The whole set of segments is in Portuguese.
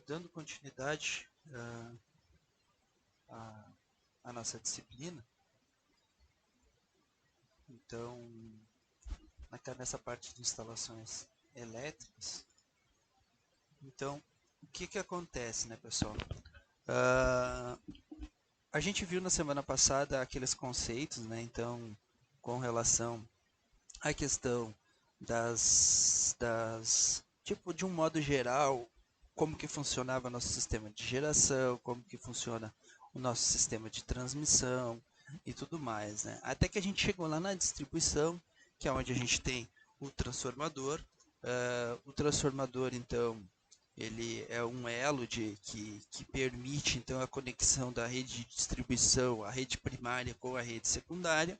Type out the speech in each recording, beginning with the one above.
dando continuidade à nossa disciplina, então, nessa parte de instalações elétricas, então, o que acontece, né, pessoal? A gente viu na semana passada aqueles conceitos, né, então, com relação à questão tipo, de um modo geral, como que funcionava nosso sistema de geração, como que funciona o nosso sistema de transmissão e tudo mais, né? Até que a gente chegou lá na distribuição, que é onde a gente tem o transformador. O transformador, então, ele é um elo que permite então a conexão da rede de distribuição, a rede primária com a rede secundária.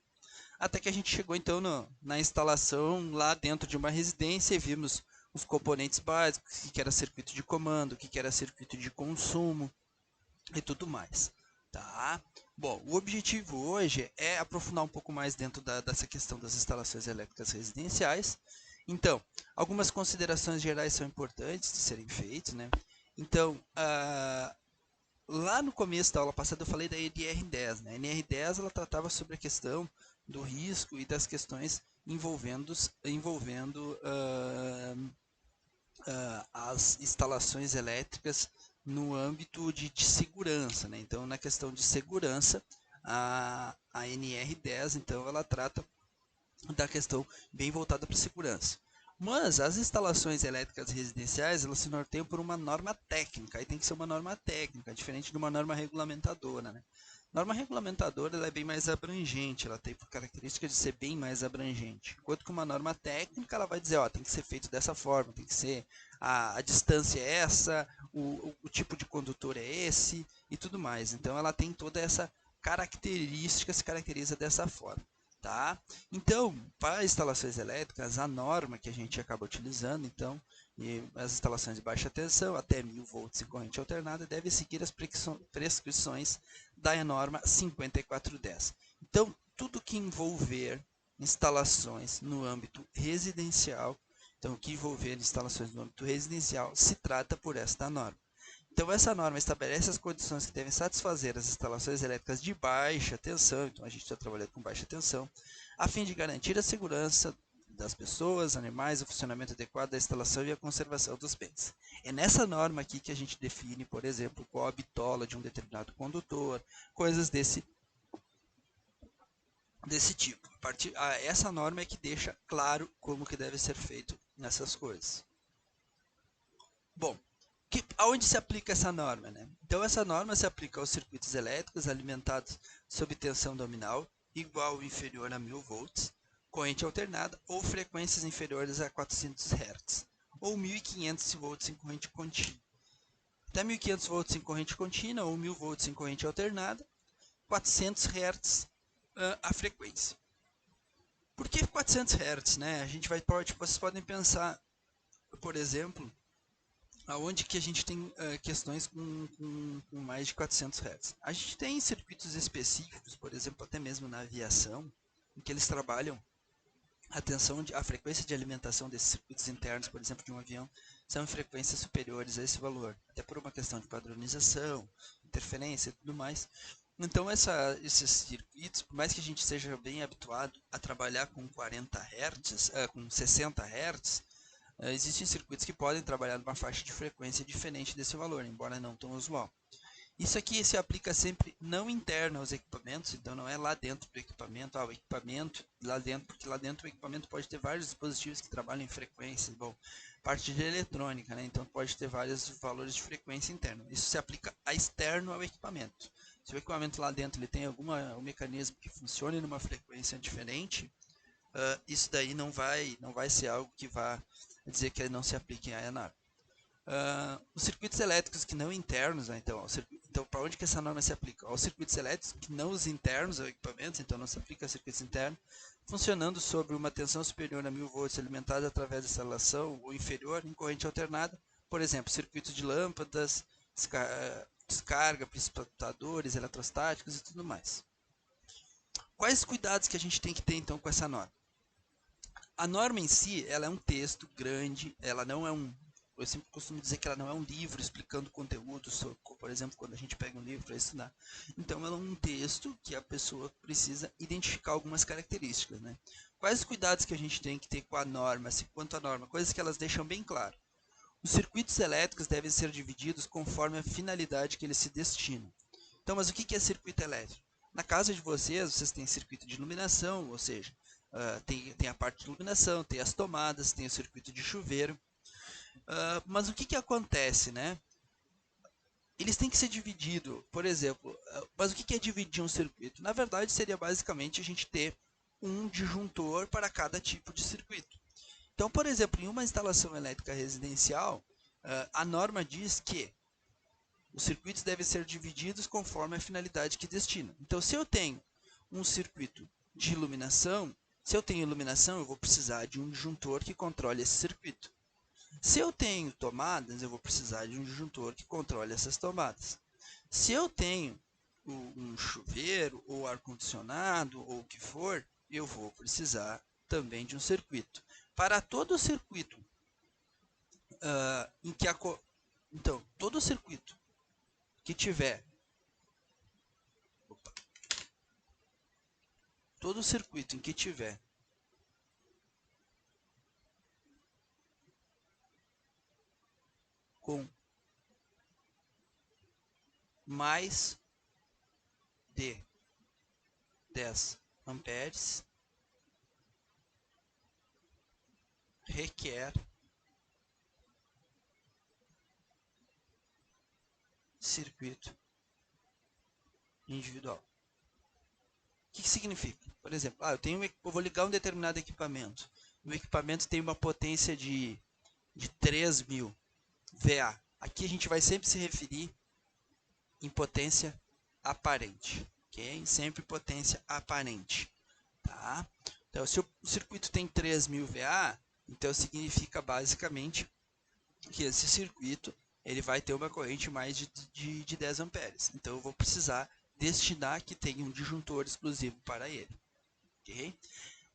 Até que a gente chegou então na instalação lá dentro de uma residência e vimos os componentes básicos, o que era circuito de comando, o que era circuito de consumo e tudo mais. Tá? Bom, o objetivo hoje é aprofundar um pouco mais dentro dessa questão das instalações elétricas residenciais. Então, algumas considerações gerais são importantes de serem feitas, né? Então, lá no começo da aula passada eu falei da NR10, né? A NR10 ela tratava sobre a questão do risco e das questões envolvendo as instalações elétricas no âmbito de segurança, né? Então, na questão de segurança, a NR10, então, ela trata da questão bem voltada para a segurança. Mas as instalações elétricas residenciais, elas se norteiam por uma norma técnica, aí tem que ser uma norma técnica, diferente de uma norma regulamentadora, né? Norma regulamentadora ela é bem mais abrangente, ela tem por característica de ser bem mais abrangente. Enquanto que uma norma técnica ela vai dizer, ó, tem que ser feito dessa forma, tem que ser a distância é essa, o tipo de condutor é esse e tudo mais. Então ela tem toda essa característica, se caracteriza dessa forma. Tá? Então, para instalações elétricas, a norma que a gente acaba utilizando, então, as instalações de baixa tensão até 1000 volts em corrente alternada devem seguir as prescrições da norma 5410. Então, tudo que envolver instalações no âmbito residencial, então, o que envolver instalações no âmbito residencial se trata por esta norma. Então, essa norma estabelece as condições que devem satisfazer as instalações elétricas de baixa tensão, então a gente está trabalhando com baixa tensão, a fim de garantir a segurança das pessoas, animais, o funcionamento adequado da instalação e a conservação dos bens. É nessa norma aqui que a gente define, por exemplo, qual a bitola de um determinado condutor, coisas desse tipo. Essa norma é que deixa claro como que deve ser feito nessas coisas. Bom, aonde se aplica essa norma? Né? Então, essa norma se aplica aos circuitos elétricos alimentados sob tensão nominal igual ou inferior a 1000 volts, corrente alternada ou frequências inferiores a 400 Hz, ou 1500 volts em corrente contínua. Até 1500 volts em corrente contínua ou 1000 volts em corrente alternada, 400 Hz a frequência. Por que 400 Hz? Né? Vocês podem pensar, por exemplo, aonde que a gente tem questões com mais de 400 Hz. A gente tem circuitos específicos, por exemplo, até mesmo na aviação, em que eles trabalham a frequência de alimentação desses circuitos internos, por exemplo, de um avião, são em frequências superiores a esse valor, até por uma questão de padronização, interferência e tudo mais. Então, esses circuitos, por mais que a gente seja bem habituado a trabalhar com 40 Hz, com 60 Hz, existem circuitos que podem trabalhar numa faixa de frequência diferente desse valor, embora não tão usual. Isso aqui se aplica sempre não interno aos equipamentos, então não é lá dentro do equipamento, o equipamento lá dentro, porque lá dentro do equipamento pode ter vários dispositivos que trabalham em frequências, bom, parte de eletrônica, né? Então pode ter vários valores de frequência interna. Isso se aplica a externo ao equipamento. Se o equipamento lá dentro ele tem algum mecanismo que funcione numa frequência diferente, isso daí não vai ser algo que vá dizer que ele não se aplique a ENAR. Os circuitos elétricos que não internos, né, então para onde que essa norma se aplica? Aos circuitos elétricos que não os internos ao equipamento, então não se aplica a circuitos internos, funcionando sobre uma tensão superior a 1000 volts alimentada através da instalação ou inferior em corrente alternada, por exemplo, circuitos de lâmpadas, descarga, precipitadores, eletrostáticos e tudo mais. Quais cuidados que a gente tem que ter então com essa norma? A norma em si, ela é um texto grande, ela não é eu sempre costumo dizer que ela não é um livro explicando conteúdo, por exemplo, quando a gente pega um livro para estudar. Então, ela é um texto que a pessoa precisa identificar algumas características, né? Quais os cuidados que a gente tem que ter com a norma, quanto à norma? Coisas que elas deixam bem claro. Os circuitos elétricos devem ser divididos conforme a finalidade que eles se destinam. Então, mas o que é circuito elétrico? Na casa de vocês têm circuito de iluminação, ou seja, tem a parte de iluminação, tem as tomadas, tem o circuito de chuveiro. Mas o que acontece, né? Eles têm que ser divididos, por exemplo, mas o que é dividir um circuito? Na verdade, seria basicamente a gente ter um disjuntor para cada tipo de circuito. Então, por exemplo, em uma instalação elétrica residencial, a norma diz que os circuitos devem ser divididos conforme a finalidade que destina. Então, se eu tenho um circuito de iluminação, eu vou precisar de um disjuntor que controle esse circuito. Se eu tenho tomadas, eu vou precisar de um disjuntor que controle essas tomadas. Se eu tenho um chuveiro, ou ar-condicionado, ou o que for, eu vou precisar também de um circuito. Para todo circuito em que então, todo circuito que tiver todo circuito em que tiver com mais de 10 amperes requer circuito individual. O que significa? Por exemplo, eu vou ligar um determinado equipamento. O equipamento tem uma potência de 3.000 VA. Aqui a gente vai sempre se referir em potência aparente. Okay? Sempre potência aparente. Tá? Então, se o circuito tem 3.000 VA, então significa basicamente que esse circuito ele vai ter uma corrente mais de 10 amperes. Então, eu vou precisar destinar que tenha um disjuntor exclusivo para ele. Okay?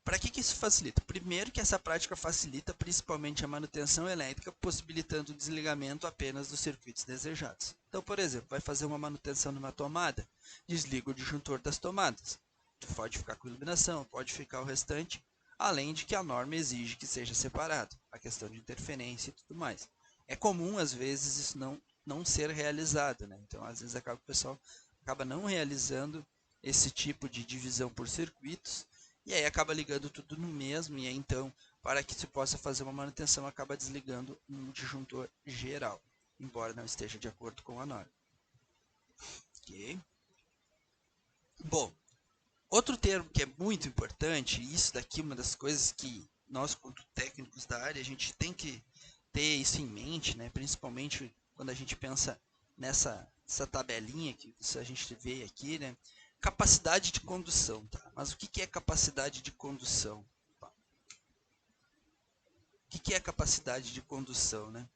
Para que isso facilita? Primeiro que essa prática facilita principalmente a manutenção elétrica, possibilitando o desligamento apenas dos circuitos desejados. Então, por exemplo, vai fazer uma manutenção numa tomada, desliga o disjuntor das tomadas. Tu pode ficar com iluminação, pode ficar o restante, além de que a norma exige que seja separado, a questão de interferência e tudo mais. É comum, às vezes, isso não ser realizado, né? Então, às vezes, o pessoal acaba não realizando esse tipo de divisão por circuitos, e aí acaba ligando tudo no mesmo, e aí então, para que se possa fazer uma manutenção, acaba desligando um disjuntor geral, embora não esteja de acordo com a norma. Ok? Bom, outro termo que é muito importante, e isso daqui é uma das coisas que nós, quanto técnicos da área, a gente tem que ter isso em mente, né? Principalmente quando a gente pensa nessa tabelinha que a gente vê aqui, né? Capacidade de condução, tá? Mas o que é capacidade de condução? O que é capacidade de condução, né?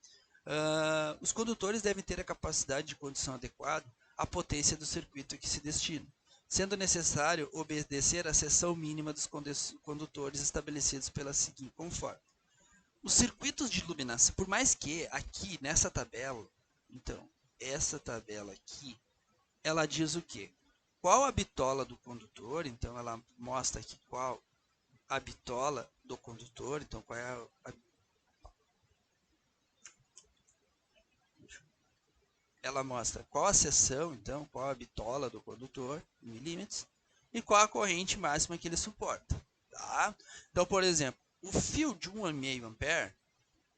Os condutores devem ter a capacidade de condução adequada à potência do circuito que se destina, sendo necessário obedecer à seção mínima dos condutores estabelecidos pela seguinte conforme. Os circuitos de iluminação, por mais que aqui nessa tabela, então, essa tabela aqui, ela diz o quê? Qual a bitola do condutor, então ela mostra aqui qual a bitola do condutor, então qual é ela mostra qual a seção, então qual a bitola do condutor, em milímetros, e qual a corrente máxima que ele suporta. Tá? Então, por exemplo, o fio de 1,5 ampere,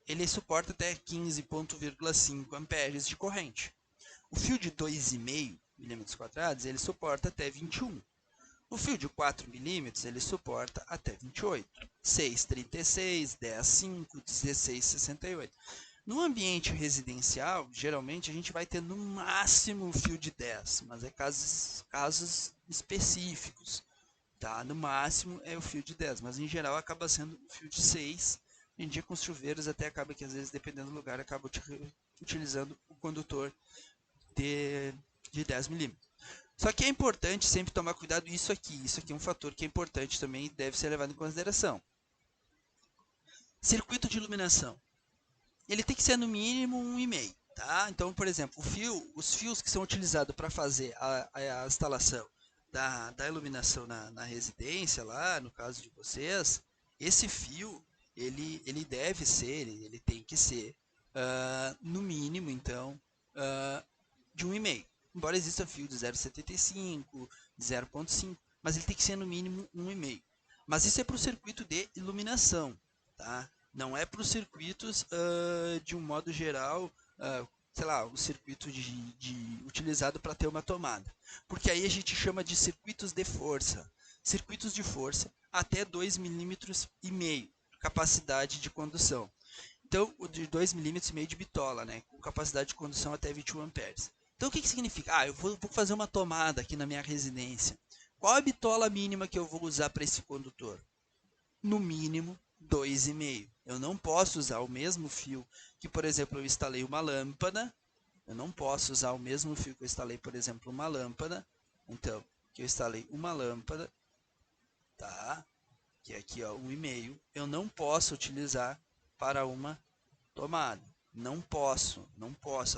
ele suporta até 15,5 amperes de corrente. O fio de 2,5 milímetros quadrados, ele suporta até 21. O fio de 4 milímetros, ele suporta até 28. 6,36, 10,5, 16,68. No ambiente residencial, geralmente a gente vai ter no máximo um fio de 10, mas é casos específicos. Tá? No máximo é o fio de 10, mas em geral acaba sendo o fio de 6. Hoje em dia com os chuveiros até acaba que às vezes, dependendo do lugar, acaba utilizando o condutor de 10 milímetros. Só que é importante sempre tomar cuidado isso aqui é um fator que é importante também e deve ser levado em consideração. Circuito de iluminação. ele tem que ser no mínimo 1,5. Tá? Então, por exemplo, os fios que são utilizados para fazer a instalação da iluminação na residência, lá no caso de vocês, esse fio, ele deve ser, ele tem que ser, no mínimo, então, de 1,5. Embora exista fio de 0,75, de 0,5, mas ele tem que ser no mínimo 1,5. Mas isso é para o circuito de iluminação, tá? Não é para os circuitos, de um modo geral, sei lá, o circuito utilizado para ter uma tomada. Porque aí a gente chama de circuitos de força. Circuitos de força até 2,5 mm capacidade de condução. Então, o de 2,5 mm de bitola, né, com capacidade de condução até 21 amperes. Então, o que significa? Eu vou fazer uma tomada aqui na minha residência. Qual a bitola mínima que eu vou usar para esse condutor? No mínimo 2,5. Eu não posso usar o mesmo fio que, por exemplo, eu instalei uma lâmpada. Eu não posso usar o mesmo fio que eu instalei, por exemplo, uma lâmpada. Então, que eu instalei uma lâmpada, tá? Que é aqui, ó, 1,5. Eu não posso utilizar para uma tomada. Não posso.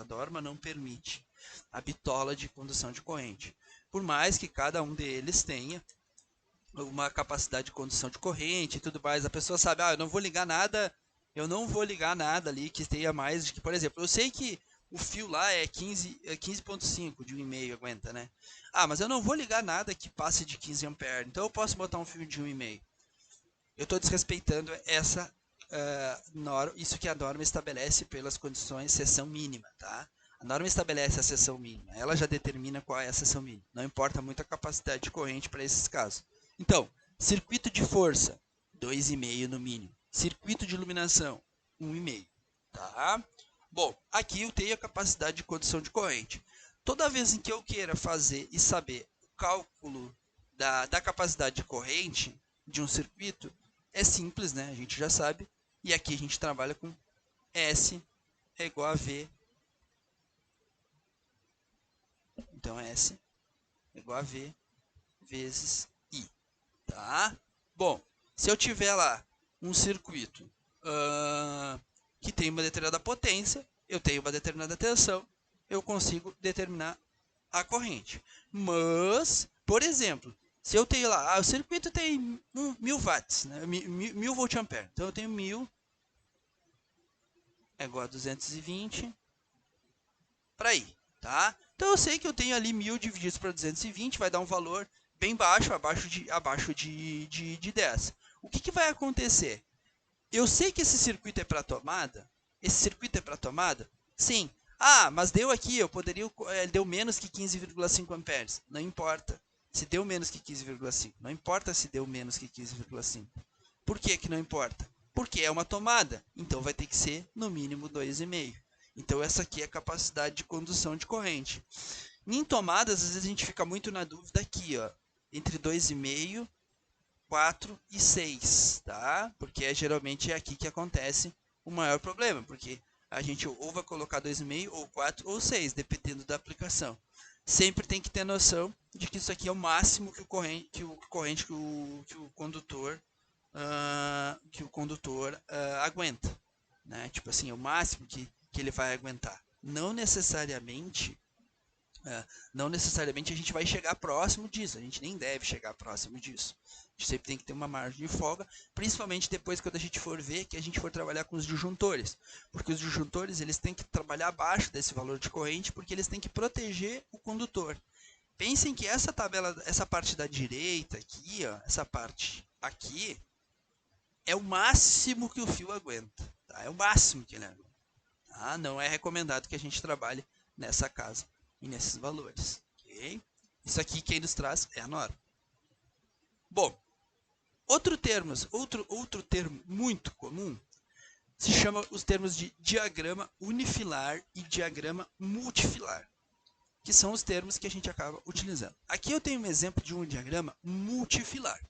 A norma não permite a bitola de condução de corrente. Por mais que cada um deles tenha uma capacidade de condução de corrente e tudo mais, a pessoa sabe, eu não vou ligar nada ali que tenha mais de que, por exemplo, eu sei que o fio lá é 15.5 de 1,5 aguenta, né? Mas eu não vou ligar nada que passe de 15 amperes, então eu posso botar um fio de 1,5. Eu estou desrespeitando essa norma, isso que a norma estabelece pelas condições seção mínima, tá? A norma estabelece a seção mínima, ela já determina qual é a seção mínima. Não importa muito a capacidade de corrente para esses casos. Então, circuito de força, 2,5 no mínimo. Circuito de iluminação, 1,5. Tá? Bom, aqui eu tenho a capacidade de condução de corrente. Toda vez em que eu queira fazer e saber o cálculo da capacidade de corrente de um circuito, é simples, né? A gente já sabe. E aqui a gente trabalha com S é igual a V. Então, S é igual a V vezes I. Tá? Bom, se eu tiver lá um circuito que tem uma determinada potência, eu tenho uma determinada tensão, eu consigo determinar a corrente. Mas, por exemplo, se eu tenho lá, o circuito tem 1000 watts, né, 1000 volt-ampere. Então eu tenho 1000 é igual a 220 para aí, tá? Então eu sei que eu tenho ali 1000 divididos para 220, vai dar um valor bem baixo, abaixo de 10. O que vai acontecer? Eu sei que esse circuito é para tomada? Esse circuito é para tomada? Sim. Mas deu aqui, deu menos que 15,5 amperes. Não importa se deu menos que 15,5. Não importa se deu menos que 15,5. Por que que não importa? Porque é uma tomada. Então vai ter que ser no mínimo 2,5. Então essa aqui é a capacidade de condução de corrente. Em tomadas, às vezes a gente fica muito na dúvida aqui, ó, entre 2,5, 4 e 6, tá? Porque geralmente é aqui que acontece o maior problema, porque a gente ou vai colocar 2,5, ou 4, ou 6, dependendo da aplicação. Sempre tem que ter noção de que isso aqui é o máximo que o condutor aguenta, né? Tipo assim, é o máximo que ele vai aguentar. Não necessariamente a gente vai chegar próximo disso, a gente nem deve chegar próximo disso. A gente sempre tem que ter uma margem de folga, principalmente depois quando a gente for ver que a gente for trabalhar com os disjuntores, porque os disjuntores eles têm que trabalhar abaixo desse valor de corrente, porque eles têm que proteger o condutor. Pensem que essa tabela, essa parte da direita aqui, ó, essa parte aqui, é o máximo que o fio aguenta, tá? É o máximo que ele aguenta. Tá? Não é recomendado que a gente trabalhe nessa casa e nesses valores. Okay? Isso aqui quem nos traz é a norma. Bom, outro termo muito comum se chama os termos de diagrama unifilar e diagrama multifilar, que são os termos que a gente acaba utilizando. Aqui eu tenho um exemplo de um diagrama multifilar.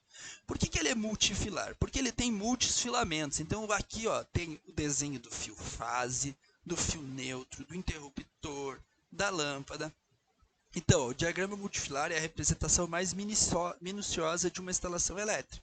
Por que ele é multifilar? Porque ele tem muitos filamentos. Então aqui ó, tem o desenho do fio fase, do fio neutro, do interruptor, da lâmpada. Então, o diagrama multifilar é a representação mais minuciosa de uma instalação elétrica.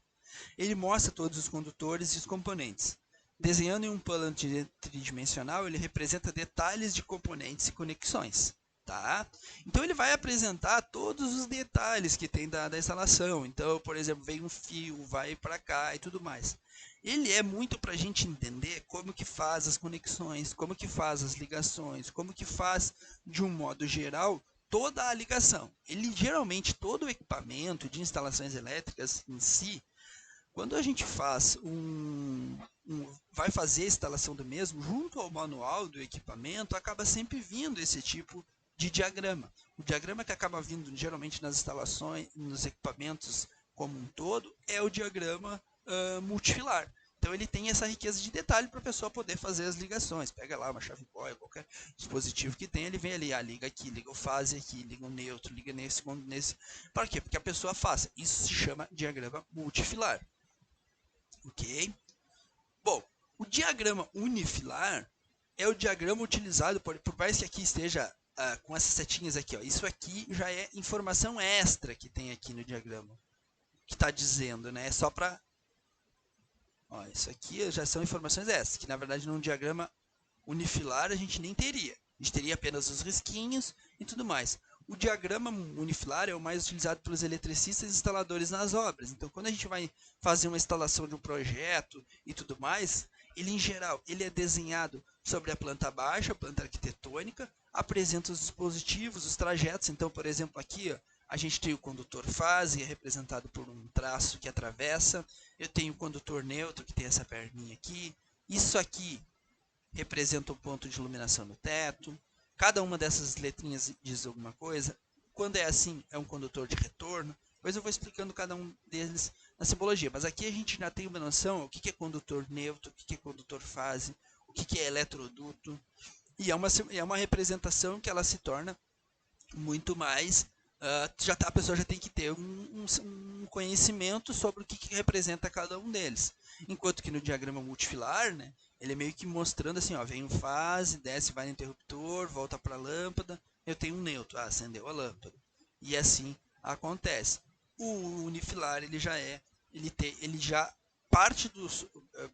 Ele mostra todos os condutores e os componentes. Desenhando em um plano tridimensional, ele representa detalhes de componentes e conexões. Tá? Então ele vai apresentar todos os detalhes que tem da instalação. Então, por exemplo, vem um fio, vai para cá e tudo mais. Ele é muito para a gente entender como que faz as conexões, como que faz as ligações, como que faz, de um modo geral, toda a ligação. Ele geralmente, todo o equipamento de instalações elétricas em si, quando a gente faz vai fazer a instalação do mesmo, junto ao manual do equipamento, acaba sempre vindo esse tipo de diagrama. O diagrama que acaba vindo geralmente nas instalações, nos equipamentos como um todo, é o diagrama multifilar. Então ele tem essa riqueza de detalhe para a pessoa poder fazer as ligações. Pega lá uma chave coil, qualquer dispositivo que tem, ele vem ali, liga aqui, liga o fase aqui, liga o neutro, liga nesse, nesse. Para quê? Porque a pessoa faça. Isso se chama diagrama multifilar. Ok? Bom, o diagrama unifilar é o diagrama utilizado, por mais que aqui esteja com essas setinhas aqui, ó, isso aqui já é informação extra que tem aqui no diagrama, que está dizendo, né? É só para... Isso aqui já são informações extras, que na verdade num diagrama unifilar a gente nem teria. A gente teria apenas os risquinhos e tudo mais. O diagrama unifilar é o mais utilizado pelos eletricistas e instaladores nas obras. Então, quando a gente vai fazer uma instalação de um projeto e tudo mais, ele, em geral, ele é desenhado sobre a planta baixa, a planta arquitetônica, apresenta os dispositivos, os trajetos. Então, por exemplo, aqui, ó, a gente tem o condutor fase, é representado por um traço que atravessa. Eu tenho o condutor neutro, que tem essa perninha aqui. Isso aqui representa um ponto de iluminação no teto. Cada uma dessas letrinhas diz alguma coisa. Quando é assim, é um condutor de retorno. Depois eu vou explicando cada um deles na simbologia. Mas aqui a gente já tem uma noção o que é condutor neutro, o que é condutor fase, o que é eletroduto. E é uma representação que ela se torna muito mais... a pessoa já tem que ter um conhecimento sobre o que representa cada um deles. Enquanto que no diagrama multifilar, né, ele é meio que mostrando assim, ó, vem um fase, desce, vai no interruptor, volta para a lâmpada, eu tenho um neutro, acendeu a lâmpada. E assim acontece. O unifilar, ele já parte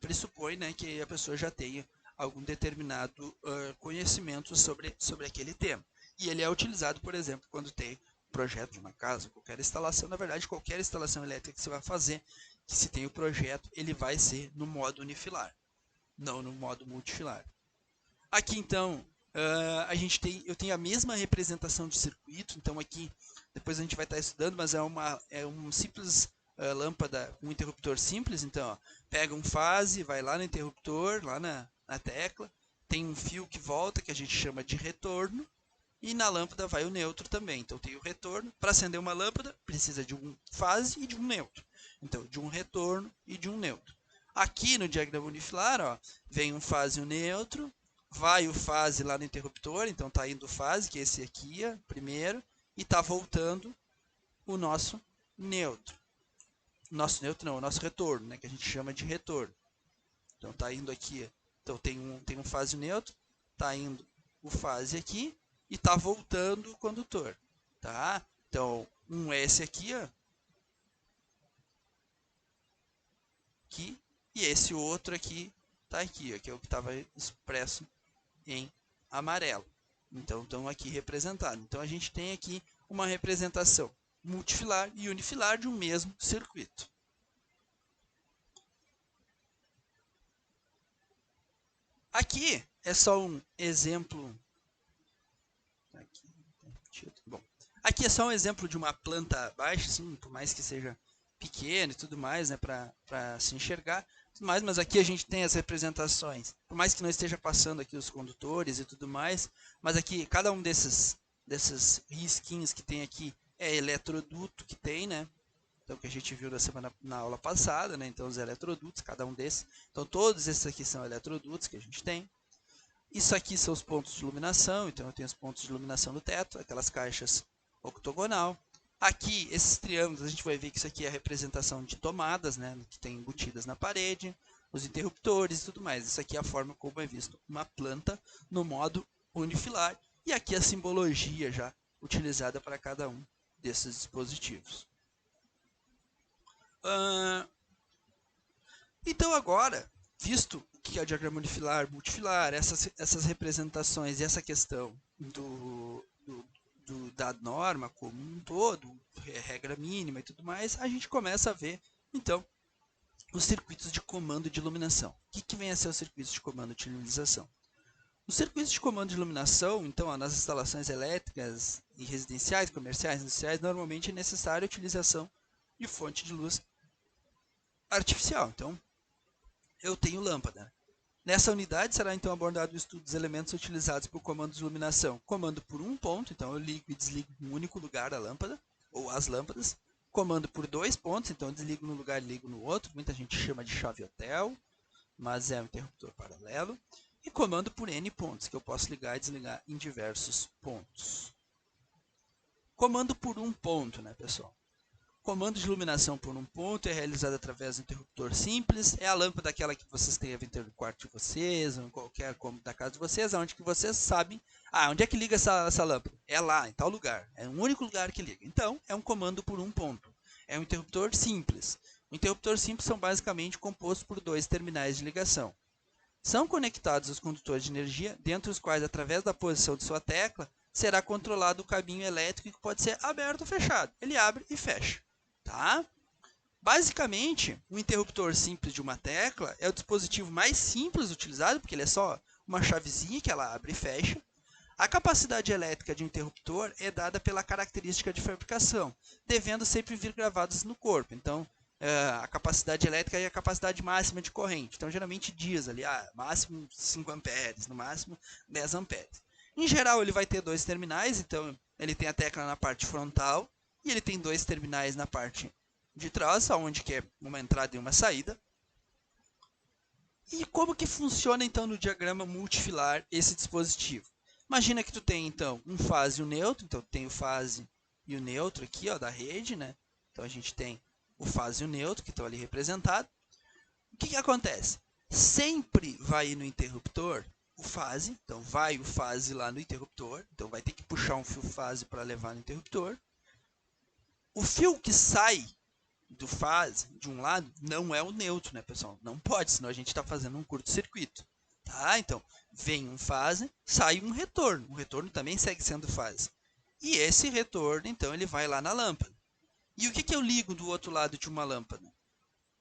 pressupõe, né, que a pessoa já tenha algum determinado conhecimento sobre aquele tema. E ele é utilizado, por exemplo, quando tem projeto de uma casa, qualquer instalação, na verdade, qualquer instalação elétrica que você vai fazer, que se tem o projeto, ele vai ser no modo unifilar, não no modo multifilar. Aqui, então, eu tenho a mesma representação de circuito, então aqui, depois a gente vai estar estudando, mas é um simples lâmpada, um interruptor simples, então, ó, pega um fase, vai lá no interruptor, lá na tecla, tem um fio que volta, que a gente chama de retorno, e na lâmpada vai o neutro também. Então tem o retorno. Para acender uma lâmpada, precisa de um fase e de um neutro. Então, de um retorno e de um neutro. Aqui no diagrama unifilar, ó, vem um fase e um neutro. Vai o fase lá no interruptor. Então está indo o fase, que é esse aqui, ó, primeiro. E está voltando o nosso neutro. Nosso neutro não, o nosso retorno, né, que a gente chama de retorno. Então está indo aqui. Então tem um fase neutro. Está indo o fase aqui. E está voltando o condutor, tá? Então, um é esse aqui, ó, aqui, e esse outro aqui está aqui, ó, que é o que estava expresso em amarelo. Então, estão aqui representados. Então, a gente tem aqui uma representação multifilar e unifilar de um mesmo circuito. Aqui é só um exemplo. Bom, aqui é só um exemplo de uma planta baixa, assim, por mais que seja pequena e tudo mais, né, para se enxergar, mas aqui a gente tem as representações, por mais que não esteja passando aqui os condutores e tudo mais, mas aqui cada um desses risquinhos que tem aqui é eletroduto que tem, né, então que a gente viu na aula passada, né, então os eletrodutos, cada um desses, então todos esses aqui são eletrodutos que a gente tem. Isso aqui são os pontos de iluminação, então eu tenho os pontos de iluminação no teto, aquelas caixas octogonal. Aqui, esses triângulos, a gente vai ver que isso aqui é a representação de tomadas, né, que tem embutidas na parede, os interruptores e tudo mais. Isso aqui é a forma como é visto uma planta no modo unifilar. E aqui a simbologia já utilizada para cada um desses dispositivos. Então agora, visto o que é o diagrama unifilar, multifilar, essas representações e essa questão da norma como um todo, regra mínima e tudo mais, a gente começa a ver, então, os circuitos de comando de iluminação. O que vem a ser os circuitos de comando de iluminação? Os circuitos de comando de iluminação, então, nas instalações elétricas e residenciais, comerciais, industriais, normalmente é necessária a utilização de fonte de luz artificial. Então, eu tenho lâmpada. Nessa unidade será então abordado o estudo dos elementos utilizados por comando de iluminação. Comando por um ponto, então eu ligo e desligo em um único lugar a lâmpada, ou as lâmpadas. Comando por 2 pontos, então eu desligo num lugar e ligo no outro. Muita gente chama de chave hotel, mas é um interruptor paralelo. E comando por N pontos, que eu posso ligar e desligar em diversos pontos. Comando por um ponto, né, pessoal? Comando de iluminação por um ponto é realizado através do interruptor simples. É a lâmpada aquela que vocês têm no quarto de vocês, ou em qualquer cômodo da casa de vocês, onde que vocês sabem, onde é que liga essa lâmpada? É lá, em tal lugar. É um único lugar que liga. Então, é um comando por um ponto. É um interruptor simples. O interruptor simples são basicamente compostos por 2 terminais de ligação. São conectados os condutores de energia, dentre os quais, através da posição de sua tecla, será controlado o caminho elétrico que pode ser aberto ou fechado. Ele abre e fecha. Tá? Basicamente, o interruptor simples de uma tecla é o dispositivo mais simples utilizado, porque ele é só uma chavezinha que ela abre e fecha. A capacidade elétrica de um interruptor é dada pela característica de fabricação, devendo sempre vir gravadas no corpo. Então, a capacidade elétrica é a capacidade máxima de corrente. Então, geralmente diz ali, máximo 5 amperes, no máximo 10 amperes. Em geral, ele vai ter 2 terminais, então ele tem a tecla na parte frontal e ele tem 2 terminais na parte de trás, onde que é uma entrada e uma saída. E como que funciona então no diagrama multifilar esse dispositivo? Imagina que tu tem então um fase e um neutro, então tem o fase e o neutro aqui, ó, da rede, né? Então a gente tem o fase e o neutro que estão ali representados. O que acontece? Sempre vai ir no interruptor o fase, então vai o fase lá no interruptor, então vai ter que puxar um fio fase para levar no interruptor. O fio que sai do fase, de um lado, não é o neutro, né, pessoal? Não pode, senão a gente está fazendo um curto-circuito. Tá? Então, vem um fase, sai um retorno. O retorno também segue sendo fase. E esse retorno, então, ele vai lá na lâmpada. E o que eu ligo do outro lado de uma lâmpada?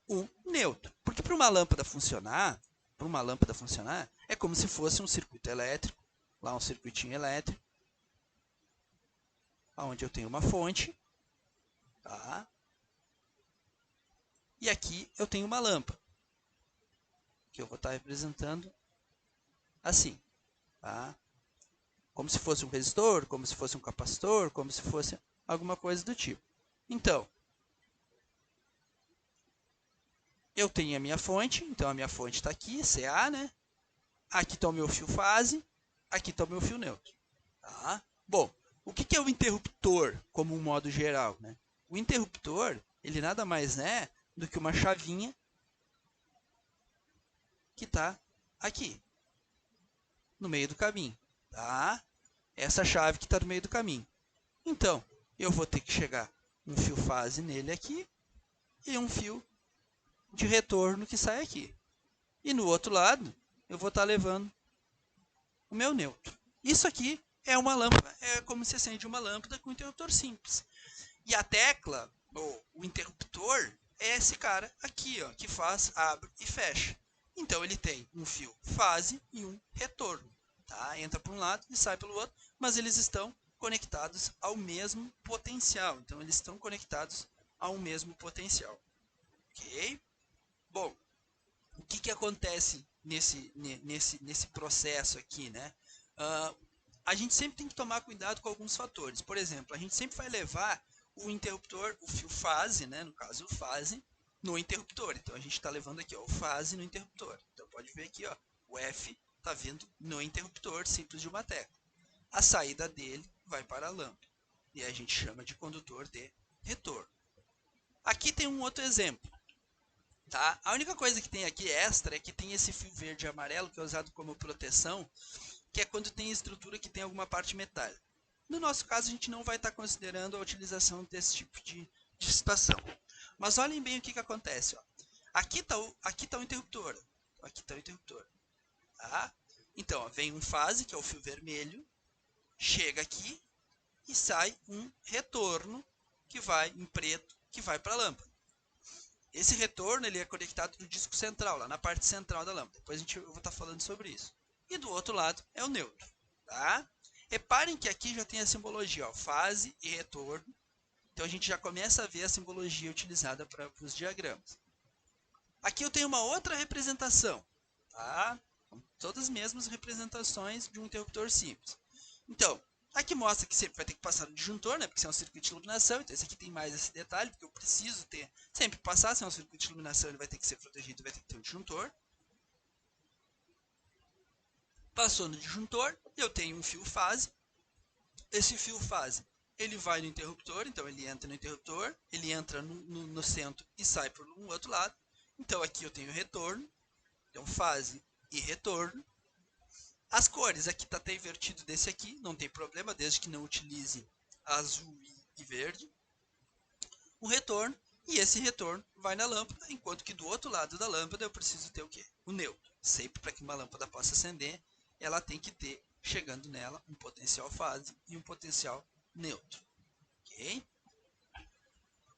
O neutro. Porque para uma lâmpada funcionar, é como se fosse um circuito elétrico, lá um circuitinho elétrico, onde eu tenho uma fonte, tá? E aqui eu tenho uma lâmpada, que eu vou estar representando assim, tá? Como se fosse um resistor, como se fosse um capacitor, como se fosse alguma coisa do tipo. Então, eu tenho a minha fonte, então a minha fonte está aqui, CA, né? Aqui está o meu fio fase, aqui está o meu fio neutro. Tá? Bom, o que é o interruptor como um modo geral, né? O interruptor, ele nada mais é do que uma chavinha que está aqui, no meio do caminho. Tá? Essa chave que está no meio do caminho. Então, eu vou ter que chegar um fio fase nele aqui e um fio de retorno que sai aqui. E no outro lado, eu vou estar levando o meu neutro. Isso aqui é uma lâmpada, é como se acende uma lâmpada com um interruptor simples. E a tecla, ou o interruptor, é esse cara aqui, ó, que faz, abre e fecha. Então ele tem um fio fase e um retorno. Tá? Entra por um lado e sai pelo outro, mas eles estão conectados ao mesmo potencial. Então eles estão conectados ao mesmo potencial. Ok? Bom, o que acontece nesse processo aqui, né? A gente sempre tem que tomar cuidado com alguns fatores. Por exemplo, a gente sempre vai levar o interruptor, o fio fase, né? No caso, o fase, no interruptor. Então, a gente está levando aqui ó, o fase no interruptor. Então, pode ver aqui, ó, o F está vindo no interruptor simples de uma tecla. A saída dele vai para a lâmpada. E a gente chama de condutor de retorno. Aqui tem um outro exemplo. Tá? A única coisa que tem aqui extra é que tem esse fio verde e amarelo que é usado como proteção, que é quando tem estrutura que tem alguma parte metálica. No nosso caso, a gente não vai estar considerando a utilização desse tipo de situação. Mas olhem bem o que acontece. Ó. Aqui está o interruptor. Aqui está o interruptor. Tá? Então, ó, vem um fase, que é o fio vermelho, chega aqui e sai um retorno que vai em preto, que vai para a lâmpada. Esse retorno ele é conectado no disco central, lá na parte central da lâmpada. Depois eu vou estar falando sobre isso. E do outro lado é o neutro. Tá? Reparem que aqui já tem a simbologia, ó, fase e retorno. Então a gente já começa a ver a simbologia utilizada para os diagramas. Aqui eu tenho uma outra representação. Tá? Todas as mesmas representações de um interruptor simples. Então, aqui mostra que sempre vai ter que passar no disjuntor, né? Porque se é um circuito de iluminação, então esse aqui tem mais esse detalhe, porque eu preciso ter, sempre passar, se é um circuito de iluminação, ele vai ter que ser protegido, vai ter que ter um disjuntor. Passou no disjuntor, eu tenho um fio fase. Esse fio fase, ele vai no interruptor, então ele entra no interruptor, ele entra no centro e sai por um outro lado. Então aqui eu tenho retorno, então fase e retorno. As cores, aqui está até invertido desse aqui, não tem problema, desde que não utilize azul e verde. O retorno, e esse retorno vai na lâmpada, enquanto que do outro lado da lâmpada eu preciso ter o quê? O neutro. Sempre para que uma lâmpada possa acender, ela tem que ter, chegando nela, um potencial fase e um potencial neutro. Ok?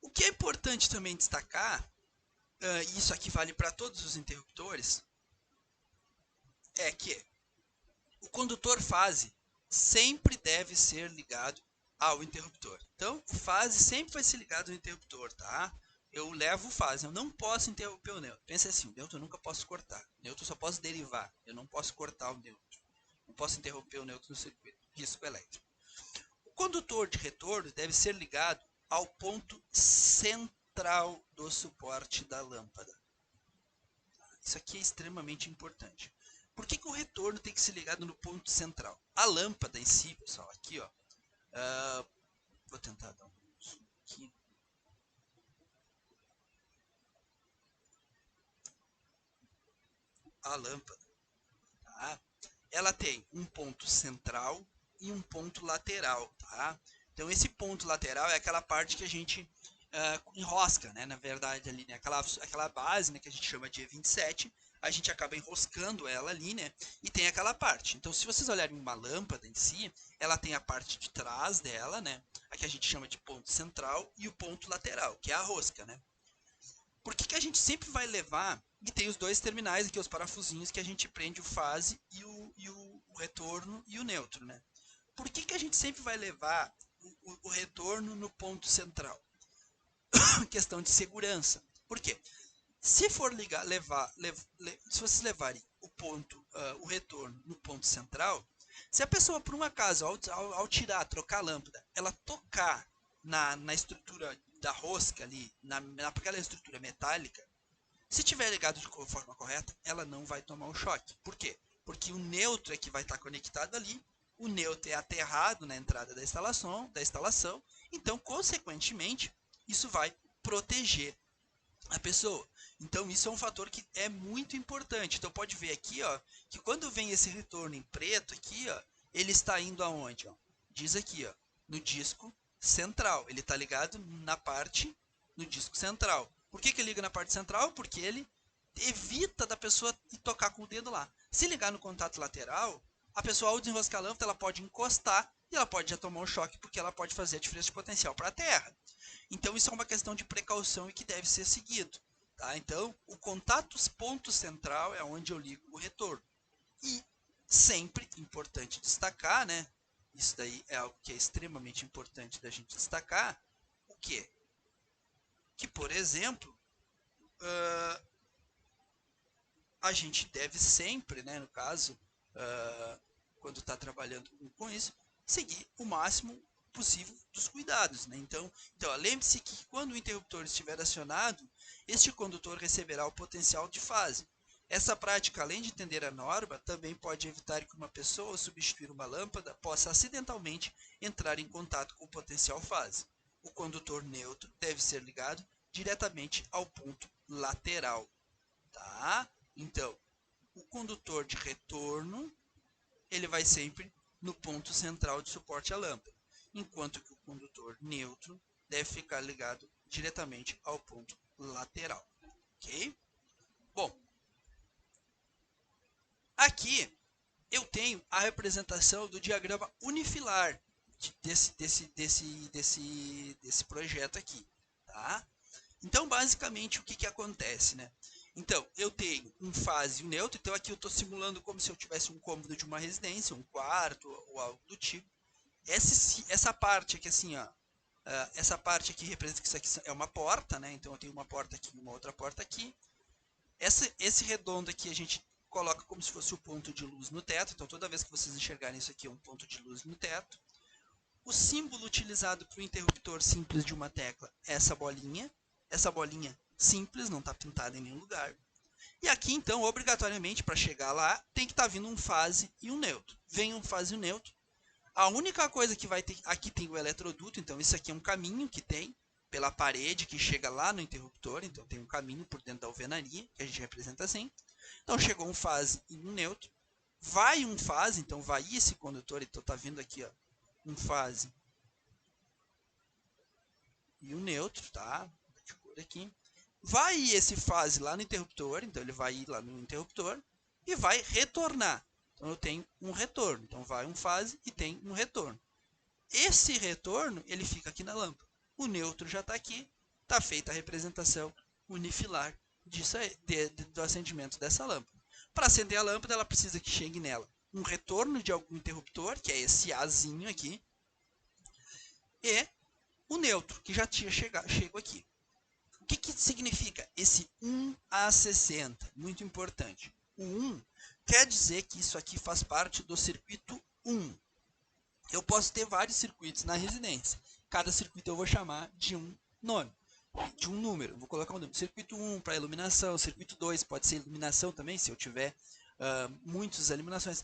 O que é importante também destacar, e isso aqui vale para todos os interruptores, é que o condutor fase sempre deve ser ligado ao interruptor. Então, o fase sempre vai ser ligado ao interruptor, tá? Eu levo o fase, eu não posso interromper o neutro. Pensa assim, o neutro eu nunca posso cortar. O neutro eu só posso derivar, eu não posso cortar o neutro. Não posso interromper o neutro no circuito risco elétrico. O condutor de retorno deve ser ligado ao ponto central do suporte da lâmpada. Isso aqui é extremamente importante. Por que o retorno tem que ser ligado no ponto central? A lâmpada em si, pessoal, aqui, ó. Vou tentar dar um zoom aqui. A lâmpada, tá? Ela tem um ponto central e um ponto lateral, tá? Então esse ponto lateral é aquela parte que a gente enrosca, né? Na verdade ali, né? Aquela base, né? Que a gente chama de E27, a gente acaba enroscando ela ali, né? E tem aquela parte. Então se vocês olharem uma lâmpada em si, ela tem a parte de trás dela, né? A que a gente chama de ponto central e o ponto lateral, que é a rosca, né? Por que a gente sempre vai levar, e tem os dois terminais aqui, os parafusinhos, que a gente prende o fase e o retorno e o neutro, né? Por que a gente sempre vai levar o retorno no ponto central? Questão de segurança. Por quê? Se for se vocês levarem o retorno no ponto central, se a pessoa, por um acaso, ao tirar, trocar a lâmpada, ela tocar na estrutura da rosca ali, naquela estrutura metálica, se tiver ligado de forma correta, ela não vai tomar o choque. Por quê? Porque o neutro é que vai estar conectado ali, o neutro é aterrado na entrada da instalação, então, consequentemente, isso vai proteger a pessoa. Então, isso é um fator que é muito importante. Então, pode ver aqui, ó, que quando vem esse retorno em preto aqui, ó, ele está indo aonde? Ó? Diz aqui, ó, no disco central. Ele está ligado na parte no disco central. Por que ele liga na parte central? Porque ele evita da pessoa tocar com o dedo lá. Se ligar no contato lateral, a pessoa, ao desenroscar a lâmpada, ela pode encostar e ela pode já tomar um choque, porque ela pode fazer a diferença de potencial para a terra. Então, isso é uma questão de precaução e que deve ser seguido. Tá? Então, o contato ponto central é onde eu ligo o retorno. E sempre importante destacar, né? Isso daí é algo que é extremamente importante da gente destacar. O quê? Que, por exemplo, a gente deve sempre, né, no caso, quando está trabalhando com isso, seguir o máximo possível dos cuidados. Né? Então lembre-se que quando o interruptor estiver acionado, este condutor receberá o potencial de fase. Essa prática, além de entender a norma, também pode evitar que uma pessoa, ao substituir uma lâmpada, possa acidentalmente entrar em contato com o potencial fase. O condutor neutro deve ser ligado diretamente ao ponto lateral. Tá? Então, o condutor de retorno ele vai sempre no ponto central de suporte à lâmpada, enquanto que o condutor neutro deve ficar ligado diretamente ao ponto lateral. Ok? Bom, Aqui eu tenho a representação do diagrama unifilar desse projeto aqui, tá? Então, basicamente, o que acontece, né? Então, eu tenho um fase e um neutro, então aqui eu estou simulando como se eu tivesse um cômodo de uma residência, um quarto ou algo do tipo. Essa parte aqui, assim, ó, essa parte aqui representa que isso aqui é uma porta, né? Então eu tenho uma porta aqui e uma outra porta aqui. Esse redondo aqui a gente coloca como se fosse o ponto de luz no teto. Então toda vez que vocês enxergarem isso aqui é um ponto de luz no teto. O símbolo utilizado para o interruptor simples de uma tecla é essa bolinha. Essa bolinha simples, não está pintada em nenhum lugar. E aqui, então, obrigatoriamente, para chegar lá, tem que estar vindo um fase e um neutro. Vem um fase e um neutro. A única coisa que vai ter... Aqui tem o eletroduto, então isso aqui é um caminho que tem pela parede que chega lá no interruptor. Então tem um caminho por dentro da alvenaria, que a gente representa assim. Então chegou um fase e um neutro. Vai um fase, então vai esse condutor, então está vindo aqui, ó, um fase e um neutro, tá? De cor aqui. Vai esse fase lá no interruptor, então ele vai ir lá no interruptor e vai retornar. Então eu tenho um retorno. Então vai um fase e tem um retorno. Esse retorno ele fica aqui na lâmpada. O neutro já está aqui, está feita a representação unifilar disso aí, do acendimento dessa lâmpada. Para acender a lâmpada, ela precisa que chegue nela um retorno de algum interruptor, que é esse Azinho aqui, e o neutro, que já tinha chego aqui. O que significa esse 1 a 60? Muito importante. O 1 quer dizer que isso aqui faz parte do circuito 1. Eu posso ter vários circuitos na residência. Cada circuito eu vou chamar de um nome, de um número. Vou colocar um número. Circuito 1 para iluminação, circuito 2 pode ser iluminação também, se eu tiver muitas iluminações.